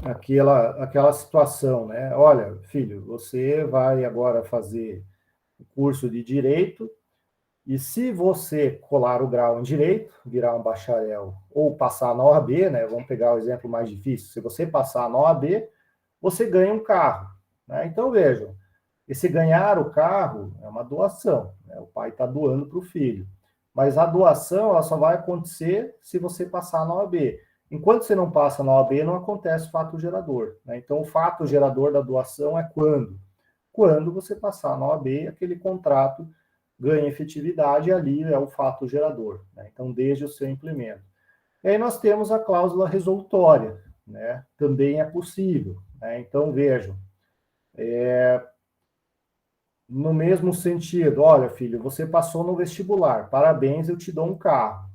aquela situação, né? Olha, filho, você vai agora fazer o curso de Direito, e se você colar o grau em Direito, virar um bacharel, ou passar na OAB, né? Vamos pegar o exemplo mais difícil. Se você passar na OAB, você ganha um carro, né? Então, vejam, esse ganhar o carro é uma doação, né? O pai está doando para o filho. Mas a doação ela só vai acontecer se você passar na OAB. Enquanto você não passa na OAB, não acontece fato gerador, né? Então, o fato gerador da doação é quando? Quando você passar na OAB, aquele contrato ganha efetividade e ali é o fato gerador, né? Então, desde o seu implemento. E aí nós temos a cláusula resolutória, né? Também é possível, né? Então, vejam, no mesmo sentido, olha, filho, você passou no vestibular, parabéns, eu te dou um carro.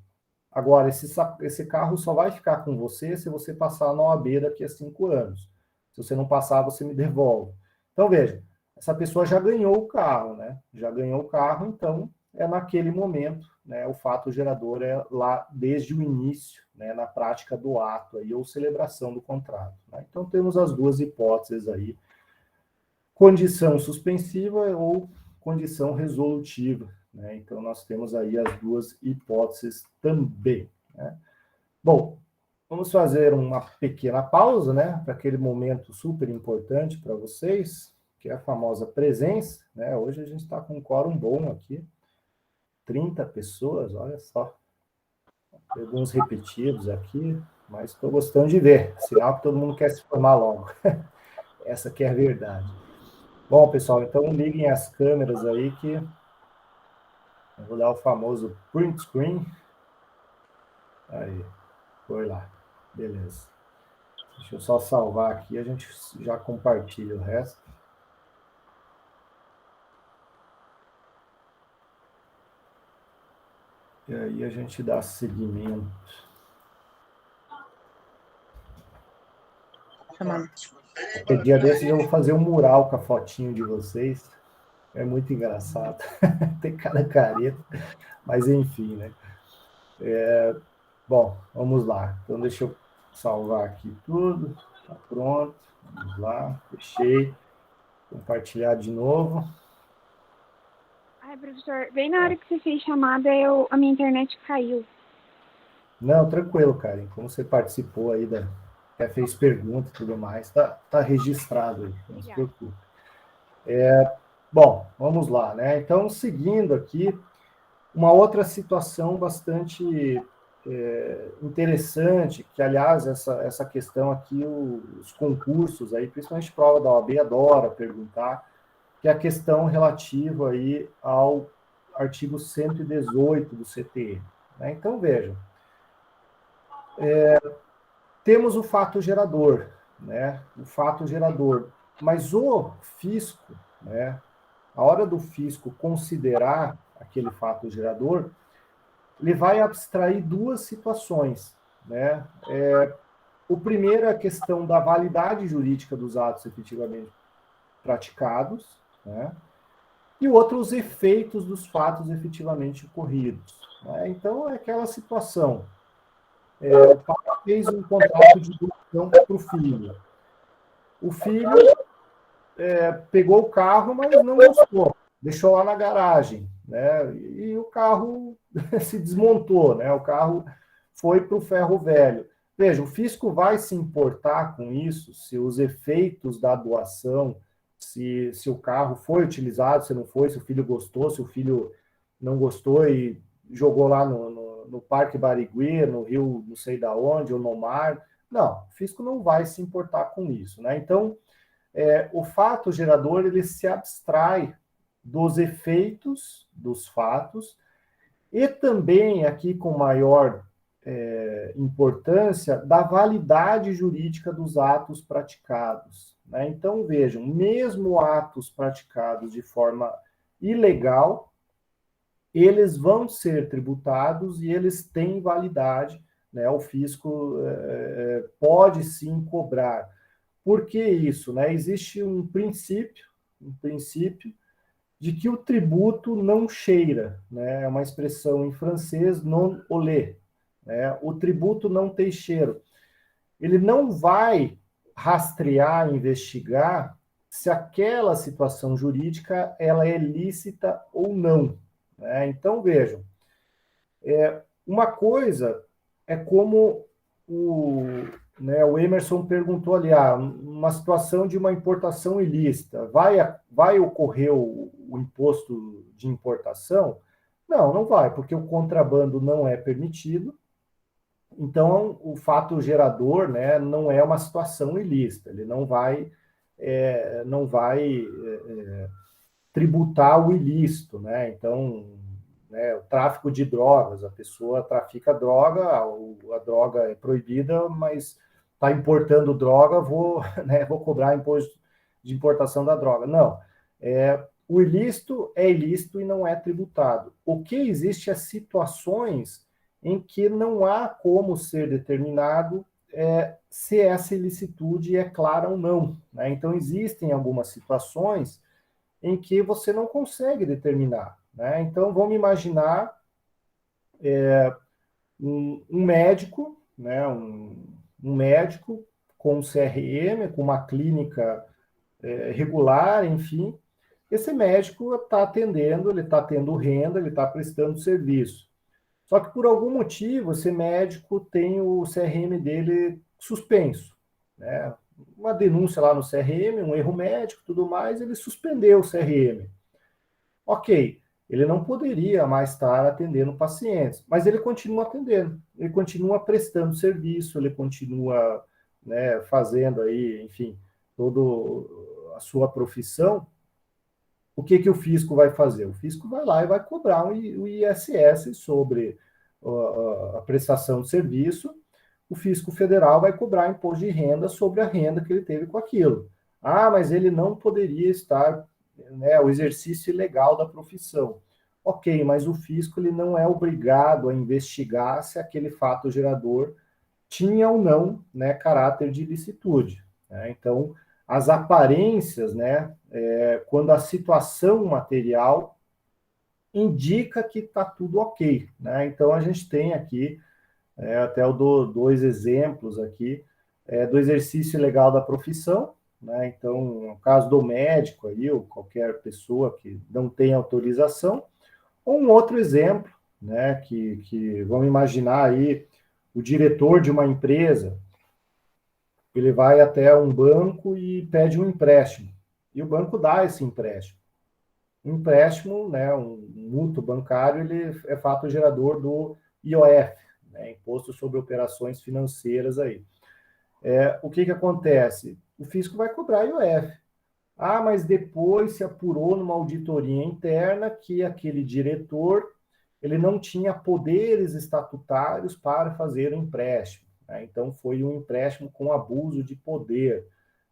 Agora, esse carro só vai ficar com você se você passar na OAB daqui a 5 anos. Se você não passar, você me devolve. Então, veja, essa pessoa já ganhou o carro, né? Já ganhou o carro, então é naquele momento, né? O fato gerador é lá desde o início, né? Na prática do ato aí, ou celebração do contrato, né? Então, temos as duas hipóteses aí, condição suspensiva ou condição resolutiva, né? Então, nós temos aí as duas hipóteses também, né? Bom, vamos fazer uma pequena pausa, né? Para aquele momento super importante para vocês, que é a famosa presença, né? Hoje a gente está com um quórum bom aqui, 30 pessoas, olha só. Alguns repetidos aqui, mas estou gostando de ver, sinal que todo mundo quer se formar logo. Essa que é a verdade. Bom, pessoal, então liguem as câmeras aí que eu vou dar o famoso print screen. Aí, foi lá. Beleza. Deixa eu só salvar aqui, a gente já compartilha o resto. E aí a gente dá seguimento. Qualquer dia desses eu vou fazer um mural com a fotinho de vocês. É muito engraçado. Tem cada careta, mas enfim, né? Bom, vamos lá. Então, deixa eu salvar aqui tudo. Tá pronto. Vamos lá. Fechei. Compartilhar de novo. Ai, professor, bem na hora que você fez chamada, a minha internet caiu. Não, tranquilo, Karen. Como você participou aí até fez pergunta e tudo mais, tá registrado aí, não se Obrigada. preocupe. Bom, vamos lá, né? Então, seguindo aqui, uma outra situação bastante interessante, que, aliás, essa questão aqui, os concursos aí, principalmente prova da OAB, adora perguntar, que é a questão relativa aí ao artigo 118 do CTN, né? Então, vejam, temos o fato gerador, né? O fato gerador, mas o fisco, né? A hora do fisco considerar aquele fato gerador, ele vai abstrair duas situações, né? O primeiro é a questão da validade jurídica dos atos efetivamente praticados, né? E o outro, os efeitos dos fatos efetivamente ocorridos, né? Então, é aquela situação. O pai fez um contrato de doação para o filho. O filho pegou o carro, mas não gostou, deixou lá na garagem, né? E o carro se desmontou, né? O carro foi para o ferro velho. Veja, o fisco vai se importar com isso, se os efeitos da doação, se o carro foi utilizado, se não foi, se o filho gostou, se o filho não gostou e jogou lá no Parque Barigui, no Rio não sei da onde, ou no mar. Não, o fisco não vai se importar com isso, né? Então, o fato gerador ele se abstrai dos efeitos dos fatos e também, aqui com maior importância, da validade jurídica dos atos praticados, né? Então, vejam, mesmo atos praticados de forma ilegal, eles vão ser tributados e eles têm validade, né? O fisco pode sim cobrar. Por que isso? Né? Existe um princípio de que o tributo não cheira, né? É uma expressão em francês, non olé, né? O tributo não tem cheiro. Ele não vai rastrear, investigar se aquela situação jurídica ela é lícita ou não, né? Então, vejam, uma coisa é como o Emerson perguntou ali, uma situação de uma importação ilícita, vai ocorrer o imposto de importação? Não, não vai, porque o contrabando não é permitido, então o fato gerador, né, não é uma situação ilícita, ele não vai tributar o ilícito, né? Então, né, o tráfico de drogas, a pessoa trafica droga, a droga é proibida, mas está importando droga, né, vou cobrar imposto de importação da droga. Não, o ilícito é ilícito e não é tributado. O que existe é situações em que não há como ser determinado se essa ilicitude é clara ou não, né? Então, existem algumas situações em que você não consegue determinar, né? Então, vamos imaginar um médico, né? Um médico com CRM, com uma clínica regular, enfim. Esse médico está atendendo, ele está tendo renda, ele está prestando serviço. Só que por algum motivo, esse médico tem o CRM dele suspenso, né? Uma denúncia lá no CRM, um erro médico, tudo mais, ele suspendeu o CRM. Ok, ele não poderia mais estar atendendo pacientes, mas ele continua atendendo, ele continua prestando serviço, ele continua, né, fazendo aí, enfim, toda a sua profissão. O que o fisco vai fazer? O fisco vai lá e vai cobrar o ISS sobre a prestação de serviço. O fisco federal vai cobrar imposto de renda sobre a renda que ele teve com aquilo. Ah, mas ele não poderia estar, né, o exercício ilegal da profissão. Ok, mas o fisco ele não é obrigado a investigar se aquele fato gerador tinha ou não, né, caráter de ilicitude, né? Então, as aparências, né, quando a situação material indica que está tudo ok, né? Então, a gente tem aqui, até eu dou dois exemplos aqui, do exercício legal da profissão, né? Então, no caso do médico aí, ou qualquer pessoa que não tem autorização, ou um outro exemplo, né, que vamos imaginar aí, o diretor de uma empresa, ele vai até um banco e pede um empréstimo, e o banco dá esse empréstimo. O empréstimo, né, um mútuo bancário, ele é fato gerador do IOF, né, Imposto sobre Operações Financeiras aí. O que acontece? O fisco vai cobrar IOF. Ah, mas depois se apurou numa auditoria interna que aquele diretor ele não tinha poderes estatutários para fazer o empréstimo, né? Então foi um empréstimo com abuso de poder.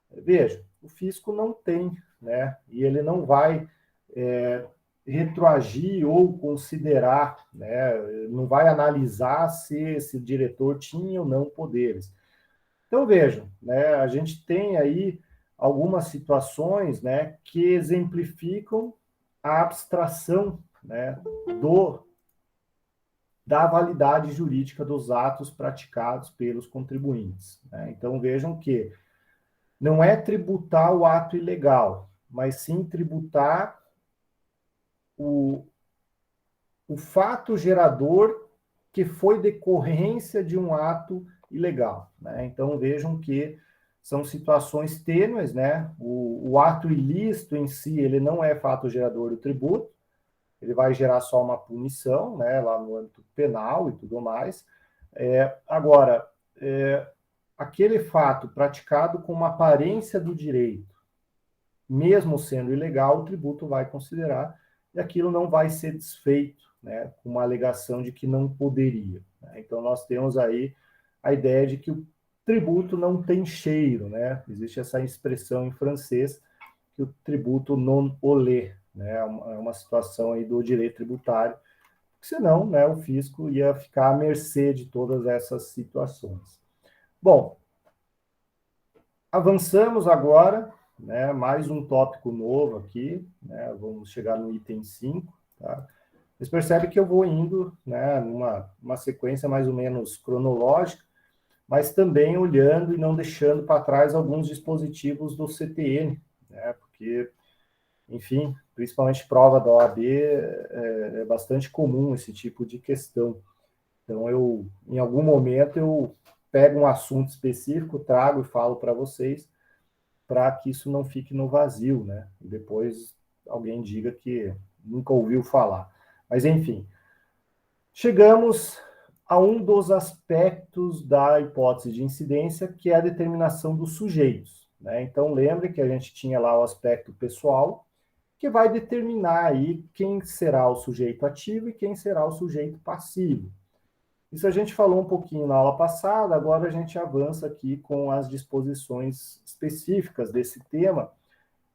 Veja, o fisco não tem, né? E ele não vai retroagir ou considerar, né? Não vai analisar se esse diretor tinha ou não poderes. Então, vejam, né, a gente tem aí algumas situações, né, que exemplificam a abstração, né, da validade jurídica dos atos praticados pelos contribuintes, né? Então, vejam que não é tributar o ato ilegal, mas sim tributar o, o fato gerador que foi decorrência de um ato ilegal, né? Então, vejam que são situações tênues, né? O ato ilícito em si, ele não é fato gerador do tributo, ele vai gerar só uma punição, né? Lá no âmbito penal e tudo mais. Agora, aquele fato praticado com uma aparência do direito, mesmo sendo ilegal, o tributo vai considerar e aquilo não vai ser desfeito, né, com uma alegação de que não poderia, né? Então, nós temos aí a ideia de que o tributo não tem cheiro, né? Existe essa expressão em francês, que o tributo non olé, né? É uma situação aí do direito tributário, senão, né, o fisco ia ficar à mercê de todas essas situações. Bom, avançamos agora, né, mais um tópico novo aqui, né, vamos chegar no item 5, tá? Vocês percebem que eu vou indo, né, numa sequência mais ou menos cronológica, mas também olhando e não deixando para trás alguns dispositivos do CTN, né, porque, enfim, principalmente prova da OAB, é bastante comum esse tipo de questão. Então, em algum momento, eu pego um assunto específico, trago e falo para vocês, para que isso não fique no vazio, né? E depois alguém diga que nunca ouviu falar. Mas, enfim, chegamos a um dos aspectos da hipótese de incidência, que é a determinação dos sujeitos, né? Então, lembre que a gente tinha lá o aspecto pessoal, que vai determinar aí quem será o sujeito ativo e quem será o sujeito passivo. Isso a gente falou um pouquinho na aula passada, agora a gente avança aqui com as disposições específicas desse tema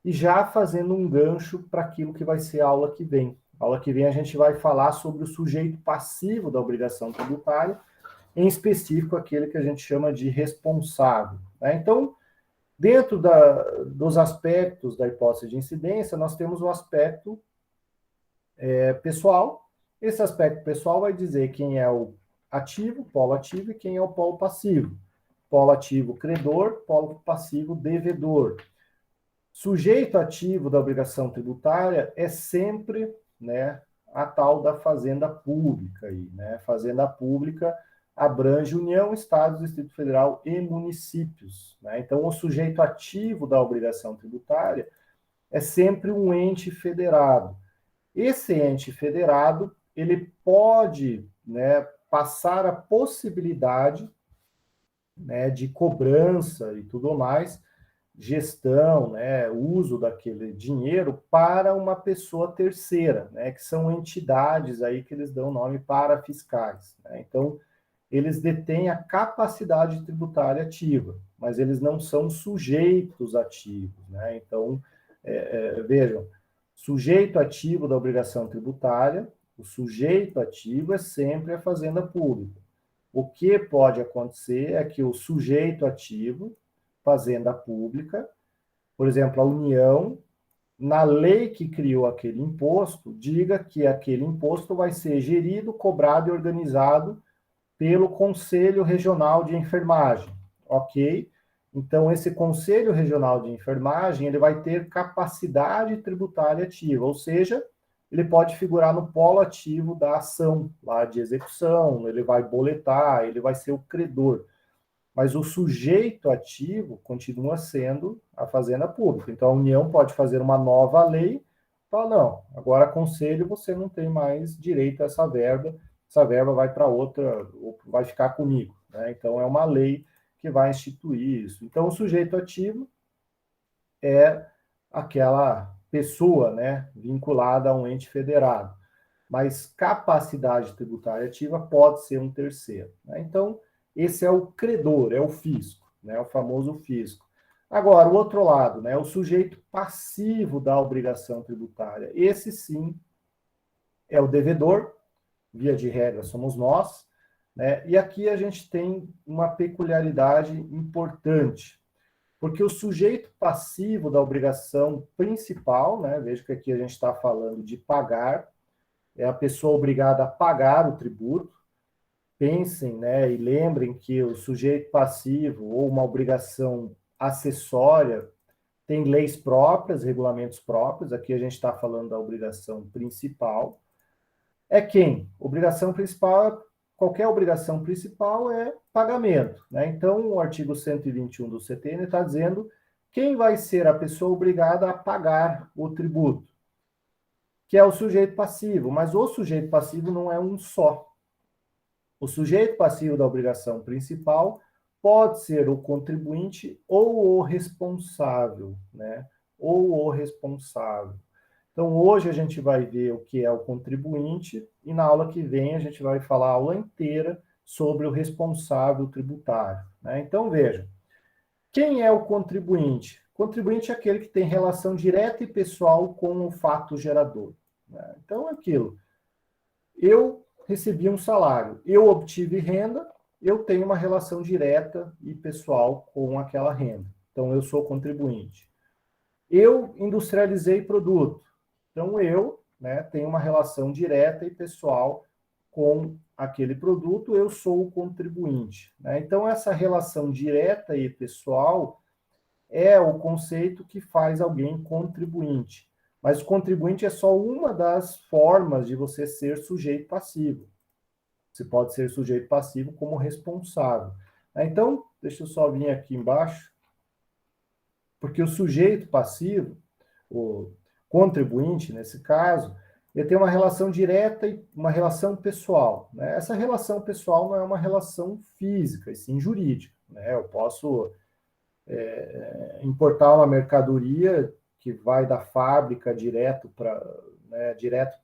e já fazendo um gancho para aquilo que vai ser a aula que vem. A aula que vem a gente vai falar sobre o sujeito passivo da obrigação tributária, em específico aquele que a gente chama de responsável, né? Então, dentro dos aspectos da hipótese de incidência, nós temos o aspecto pessoal. Esse aspecto pessoal vai dizer quem é o ativo, polo ativo, e quem é o polo passivo. Polo ativo, credor, polo passivo, devedor. Sujeito ativo da obrigação tributária é sempre, né, a tal da fazenda pública. Aí, né? Fazenda pública abrange União, Estados, Distrito Federal e municípios, né? Então, o sujeito ativo da obrigação tributária é sempre um ente federado. Esse ente federado, ele pode, né, passar a possibilidade, né, de cobrança e tudo mais, gestão, né, uso daquele dinheiro para uma pessoa terceira, né, que são entidades aí que eles dão nome parafiscais, né? Então, eles detêm a capacidade tributária ativa, mas eles não são sujeitos ativos, né? Então, vejam, sujeito ativo da obrigação tributária, o sujeito ativo é sempre a fazenda pública. O que pode acontecer é que o sujeito ativo, fazenda pública, por exemplo, a União, na lei que criou aquele imposto, diga que aquele imposto vai ser gerido, cobrado e organizado pelo Conselho Regional de Enfermagem, ok? Então, esse Conselho Regional de Enfermagem, ele vai ter capacidade tributária ativa, ou seja, ele pode figurar no polo ativo da ação lá de execução, ele vai boletar, ele vai ser o credor. Mas o sujeito ativo continua sendo a Fazenda Pública. Então, a União pode fazer uma nova lei, falar, não, agora conselho você não tem mais direito a essa verba vai para outra, ou vai ficar comigo. Né? Então, é uma lei que vai instituir isso. Então, o sujeito ativo é aquela pessoa, né, vinculada a um ente federado. Mas capacidade tributária ativa pode ser um terceiro. Né? Então, esse é o credor, é o fisco, né, o famoso fisco. Agora, o outro lado, né, o sujeito passivo da obrigação tributária. Esse sim é o devedor, via de regra somos nós, né? E aqui a gente tem uma peculiaridade importante, porque o sujeito passivo da obrigação principal, né, veja que aqui a gente está falando de pagar, é a pessoa obrigada a pagar o tributo. Pensem, né, e lembrem que o sujeito passivo ou uma obrigação acessória tem leis próprias, regulamentos próprios. Aqui a gente está falando da obrigação principal. É quem? Obrigação principal, qualquer obrigação principal é pagamento. Né? Então, o artigo 121 do CTN está dizendo quem vai ser a pessoa obrigada a pagar o tributo, que é o sujeito passivo. Mas o sujeito passivo não é um só. O sujeito passivo da obrigação principal pode ser o contribuinte ou o responsável, né? Ou o responsável. Então, hoje a gente vai ver o que é o contribuinte e na aula que vem a gente vai falar a aula inteira sobre o responsável tributário. Né? Então, veja, quem é o contribuinte? O contribuinte é aquele que tem relação direta e pessoal com o fato gerador. Né? Então, é aquilo. Eu recebi um salário, eu obtive renda, eu tenho uma relação direta e pessoal com aquela renda. Então, eu sou contribuinte. Eu industrializei produto. Então, eu, né, tenho uma relação direta e pessoal com aquele produto, eu sou o contribuinte. Né? Então, essa relação direta e pessoal é o conceito que faz alguém contribuinte. Mas o contribuinte é só uma das formas de você ser sujeito passivo. Você pode ser sujeito passivo como responsável. Então, deixa eu só vir aqui embaixo, porque o sujeito passivo, o contribuinte, nesse caso, ele tem uma relação direta e uma relação pessoal. Né? Essa relação pessoal não é uma relação física, e sim jurídica. Né? Eu posso importar uma mercadoria que vai da fábrica direto para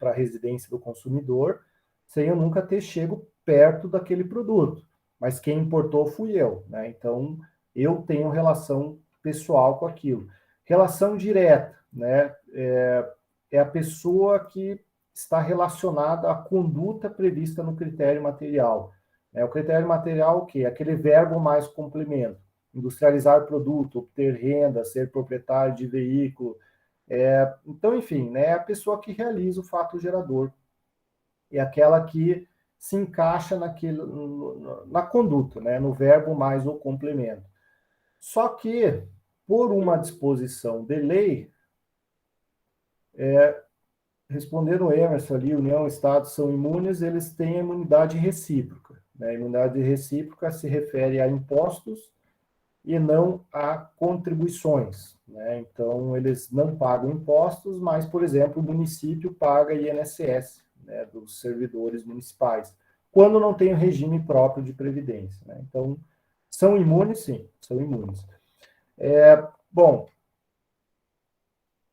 a residência do consumidor, sem eu nunca ter chego perto daquele produto. Mas quem importou fui eu. Né? Então, eu tenho relação pessoal com aquilo. Relação direta, né? É a pessoa que está relacionada à conduta prevista no critério material. O critério material, o quê? Aquele verbo mais complemento. Industrializar produto, obter renda, ser proprietário de veículo. Então, enfim, né, é a pessoa que realiza o fato gerador. É aquela que se encaixa na conduta, né, no verbo mais o complemento. Só que, por uma disposição de lei, respondendo o Emerson ali, União e Estado são imunes, eles têm imunidade recíproca. Né? A imunidade recíproca se refere a impostos e não a contribuições. Né? Então, eles não pagam impostos, mas, por exemplo, o município paga INSS, né, dos servidores municipais, quando não tem o regime próprio de previdência. Né? Então, são imunes, sim, são imunes. Bom,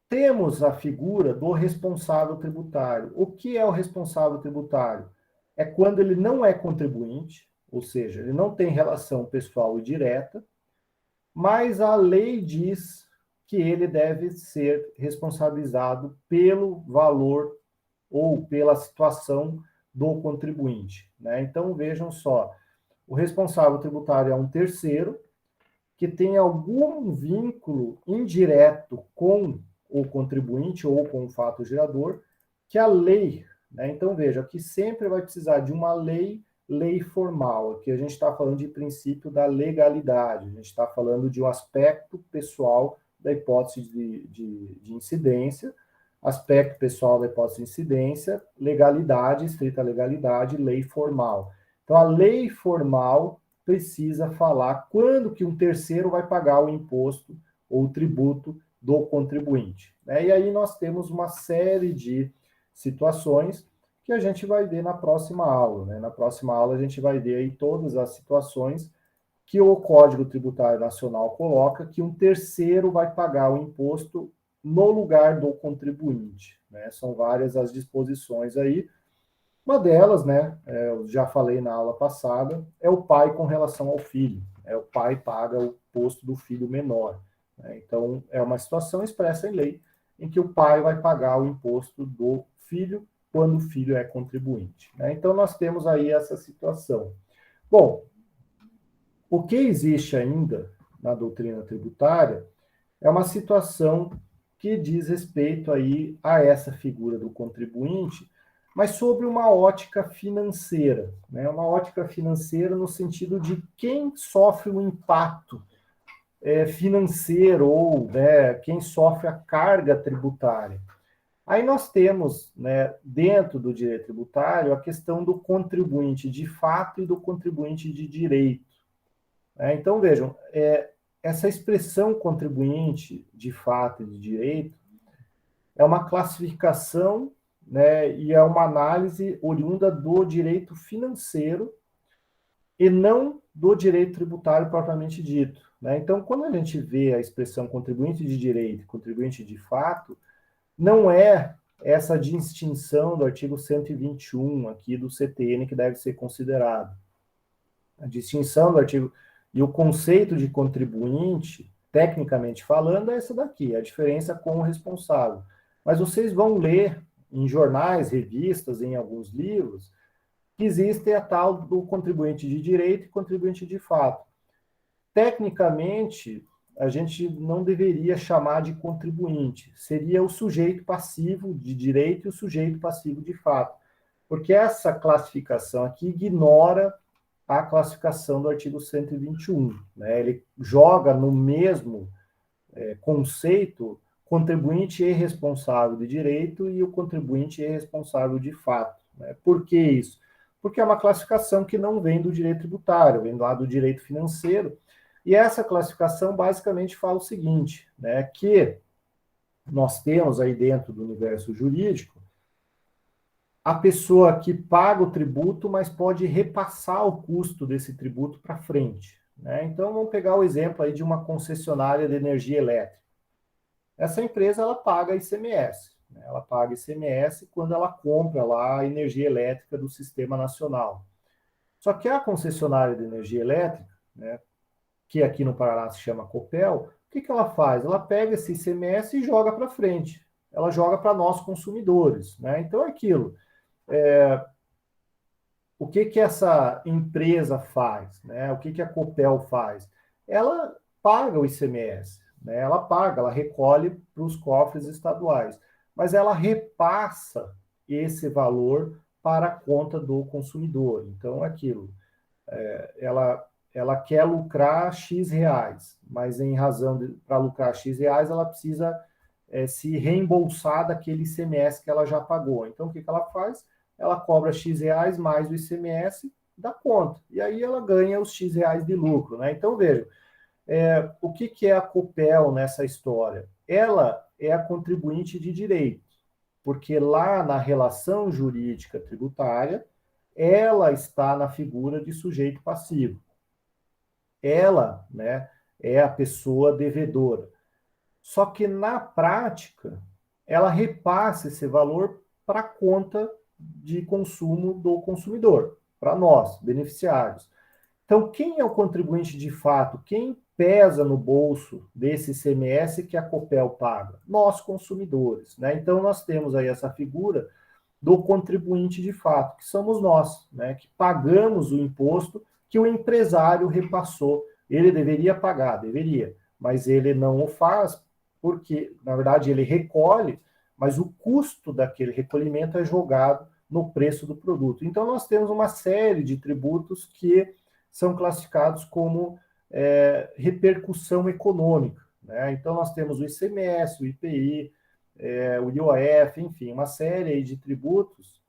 temos a figura do responsável tributário. O que é o responsável tributário? É quando ele não é contribuinte, ou seja, ele não tem relação pessoal e direta, mas a lei diz que ele deve ser responsabilizado pelo valor ou pela situação do contribuinte. Né? Então, vejam só, o responsável tributário é um terceiro que tem algum vínculo indireto com o contribuinte ou com o fato gerador, que a lei, né? Então, veja, aqui sempre vai precisar de uma lei formal. Aqui a gente está falando de princípio da legalidade, a gente está falando de um aspecto pessoal da hipótese de incidência, aspecto pessoal da hipótese de incidência, legalidade, estrita legalidade, lei formal. Então, a lei formal precisa falar quando que um terceiro vai pagar o imposto ou o tributo do contribuinte, né? E aí nós temos uma série de situações que a gente vai ver na próxima aula, né? Na próxima aula a gente vai ver aí todas as situações que o Código Tributário Nacional coloca que um terceiro vai pagar o imposto no lugar do contribuinte, né? São várias as disposições aí. Uma delas, né, eu já falei na aula passada, é o pai com relação ao filho. O pai paga o imposto do filho menor, né? Então, é uma situação expressa em lei em que o pai vai pagar o imposto do filho quando o filho é contribuinte, né? Então, nós temos aí essa situação. Bom, o que existe ainda na doutrina tributária é uma situação que diz respeito aí a essa figura do contribuinte, mas sobre uma ótica financeira, né? Uma ótica financeira no sentido de quem sofre o impacto financeiro ou, né, quem sofre a carga tributária. Aí nós temos, né, dentro do direito tributário, a questão do contribuinte de fato e do contribuinte de direito, né? Então, vejam, essa expressão contribuinte de fato e de direito é uma classificação, né, e é uma análise oriunda do direito financeiro e não do direito tributário propriamente dito, né? Então, quando a gente vê a expressão contribuinte de direito e contribuinte de fato, não é essa distinção do artigo 121 aqui do CTN que deve ser considerado. A distinção do artigo e o conceito de contribuinte, tecnicamente falando, é essa daqui, a diferença com o responsável. Mas vocês vão ler em jornais, revistas, em alguns livros, que existe a tal do contribuinte de direito e contribuinte de fato. Tecnicamente, a gente não deveria chamar de contribuinte, seria o sujeito passivo de direito e o sujeito passivo de fato, porque essa classificação aqui ignora a classificação do artigo 121, né? Ele joga no mesmo conceito contribuinte e responsável de direito e o contribuinte e responsável de fato, né? Por que isso? Porque é uma classificação que não vem do direito tributário, vem lá do direito financeiro, e essa classificação basicamente fala o seguinte, né, que nós temos aí dentro do universo jurídico a pessoa que paga o tributo, mas pode repassar o custo desse tributo para frente, né? Então, vamos pegar o exemplo aí de uma concessionária de energia elétrica. Essa empresa, ela paga ICMS, né? Ela paga ICMS quando ela compra lá a energia elétrica do Sistema Nacional. Só que a concessionária de energia elétrica, né, que aqui no Paraná se chama Copel, o que ela faz? Ela pega esse ICMS e joga para frente. Ela joga para nós consumidores, né? Então, é aquilo. O que essa empresa faz, né? O que a Copel faz? Ela paga o ICMS, né? Ela paga, ela recolhe para os cofres estaduais, mas ela repassa esse valor para a conta do consumidor. Então, é aquilo. Ela quer lucrar X reais, mas em razão para lucrar X reais, ela precisa se reembolsar daquele ICMS que ela já pagou. Então, o que ela faz? Ela cobra X reais mais o ICMS da conta. E aí ela ganha os X reais de lucro, né? Então, vejam, o que é a Copel nessa história? Ela é a contribuinte de direito, porque lá na relação jurídica tributária, ela está na figura de sujeito passivo. Ela, né, é a pessoa devedora. Só que na prática, ela repassa esse valor para a conta de consumo do consumidor, para nós, beneficiários. Então, quem é o contribuinte de fato? Quem pesa no bolso desse ICMS que a Copel paga? Nós, consumidores, né? Então, nós temos aí essa figura do contribuinte de fato, que somos nós, né? Que pagamos o imposto que o empresário repassou Ele deveria pagar, deveria, mas ele não o faz porque, na verdade, ele recolhe, mas o custo daquele recolhimento é jogado no preço do produto. Então, nós temos uma série de tributos que são classificados como repercussão econômica, né? Então, nós temos o ICMS, o IPI, o IOF, enfim, uma série aí de tributos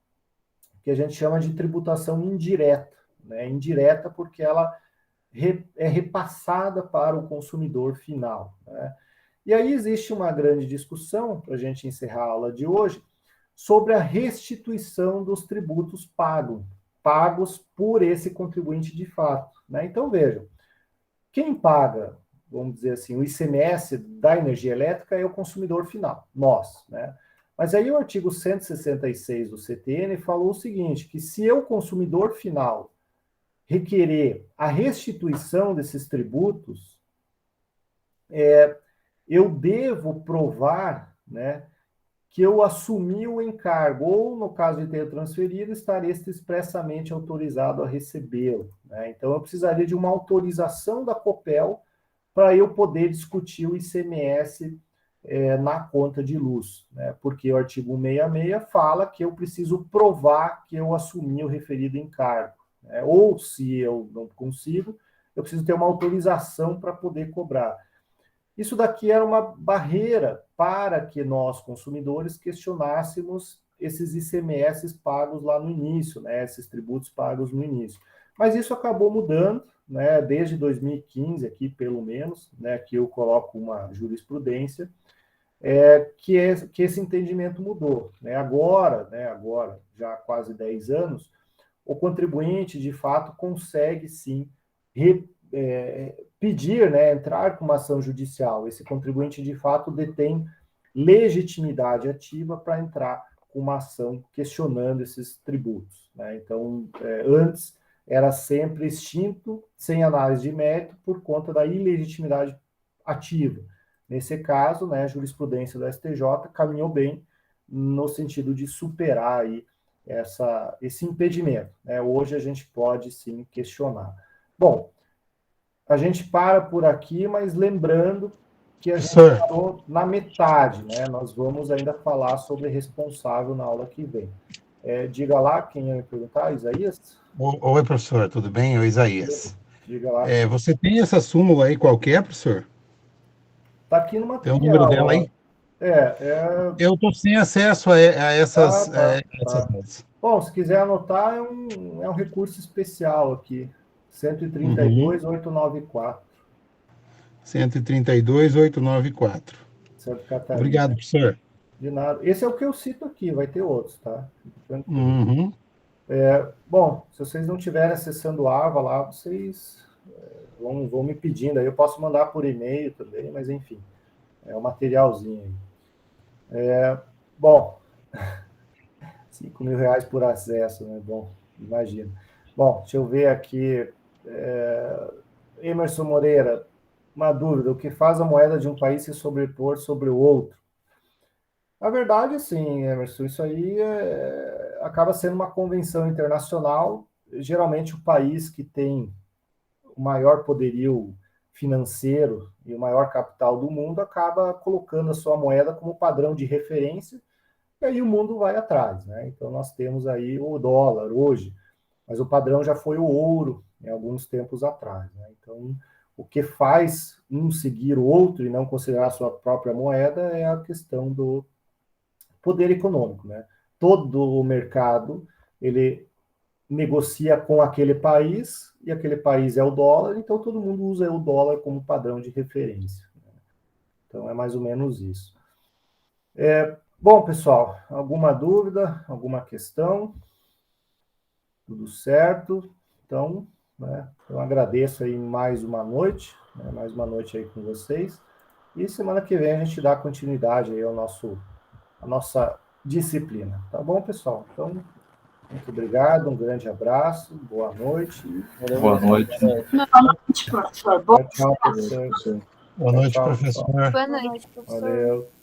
que a gente chama de tributação indireta, né? Indireta porque ela é repassada para o consumidor final, né? E aí existe uma grande discussão, para a gente encerrar a aula de hoje, sobre a restituição dos tributos pagos por esse contribuinte de fato, né? Então, vejam, quem paga, vamos dizer assim, o ICMS da energia elétrica é o consumidor final, nós, né? Mas aí o artigo 166 do CTN falou o seguinte, que se eu, consumidor final, requerer a restituição desses tributos, eu devo provar, né, que eu assumi o encargo, ou, no caso de ter transferido, estarei expressamente autorizado a recebê-lo, né? Então, eu precisaria de uma autorização da Copel para eu poder discutir o ICMS na conta de luz, né? Porque o artigo 166 fala que eu preciso provar que eu assumi o referido encargo, né? Ou, se eu não consigo, eu preciso ter uma autorização para poder cobrar. Isso daqui era uma barreira para que nós, consumidores, questionássemos esses ICMS pagos lá no início, né, esses tributos pagos no início. Mas isso acabou mudando, né, desde 2015, aqui pelo menos, né, que eu coloco uma jurisprudência, que esse entendimento mudou. Né, agora, já há quase 10 anos, o contribuinte, de fato, consegue, sim, pedir, né, entrar com uma ação judicial. Esse contribuinte, de fato, detém legitimidade ativa para entrar com uma ação questionando esses tributos, né? Então, antes era sempre extinto, sem análise de mérito, por conta da ilegitimidade ativa. Nesse caso, né, a jurisprudência do STJ caminhou bem no sentido de superar aí esse impedimento, né? Hoje a gente pode, sim, questionar. Bom, a gente para por aqui, mas lembrando que a gente parou na metade, né? Nós vamos ainda falar sobre responsável na aula que vem. Diga lá, quem ia me perguntar, Isaías? Oi, professor, tudo bem? Oi, Isaías. Diga lá. Você tem essa súmula aí qualquer, professor? Está aqui no material. Tem o número dela aí? Eu estou sem acesso a essas... essas... Bom, se quiser anotar, é um recurso especial aqui. 132.894. 132.894. Santa Catarina. Obrigado, professor. De nada. Esse é o que eu cito aqui, vai ter outros, tá? Uhum. Bom, se vocês não estiverem acessando a AVA lá, vocês vão me pedindo, aí eu posso mandar por e-mail também, mas enfim, é um materialzinho aí. Bom, R$5.000 por acesso, né? Bom, imagina. Bom, deixa eu ver aqui. Emerson Moreira, uma dúvida: o que faz a moeda de um país se sobrepor sobre o outro? Na verdade, sim, Emerson, isso aí acaba sendo uma convenção internacional. Geralmente, o país que tem o maior poderio financeiro e o maior capital do mundo acaba colocando a sua moeda como padrão de referência, e aí o mundo vai atrás, né? Então, nós temos aí o dólar hoje, mas o padrão já foi o ouro em alguns tempos atrás, né? Então, o que faz um seguir o outro e não considerar a sua própria moeda é a questão do poder econômico, né? Todo o mercado, ele negocia com aquele país, e aquele país é o dólar, então todo mundo usa o dólar como padrão de referência, né? Então, é mais ou menos isso. Bom, pessoal, alguma dúvida, alguma questão? Tudo certo? Então, né, eu agradeço aí mais uma noite, né, mais uma noite aí com vocês, e semana que vem a gente dá continuidade aí a nossa disciplina. Tá bom, pessoal? Então, muito obrigado, um grande abraço, boa noite. Boa noite. Boa noite, professor. Tchau, professor. Boa noite, Tchau, professor. Boa noite, professor. Valeu.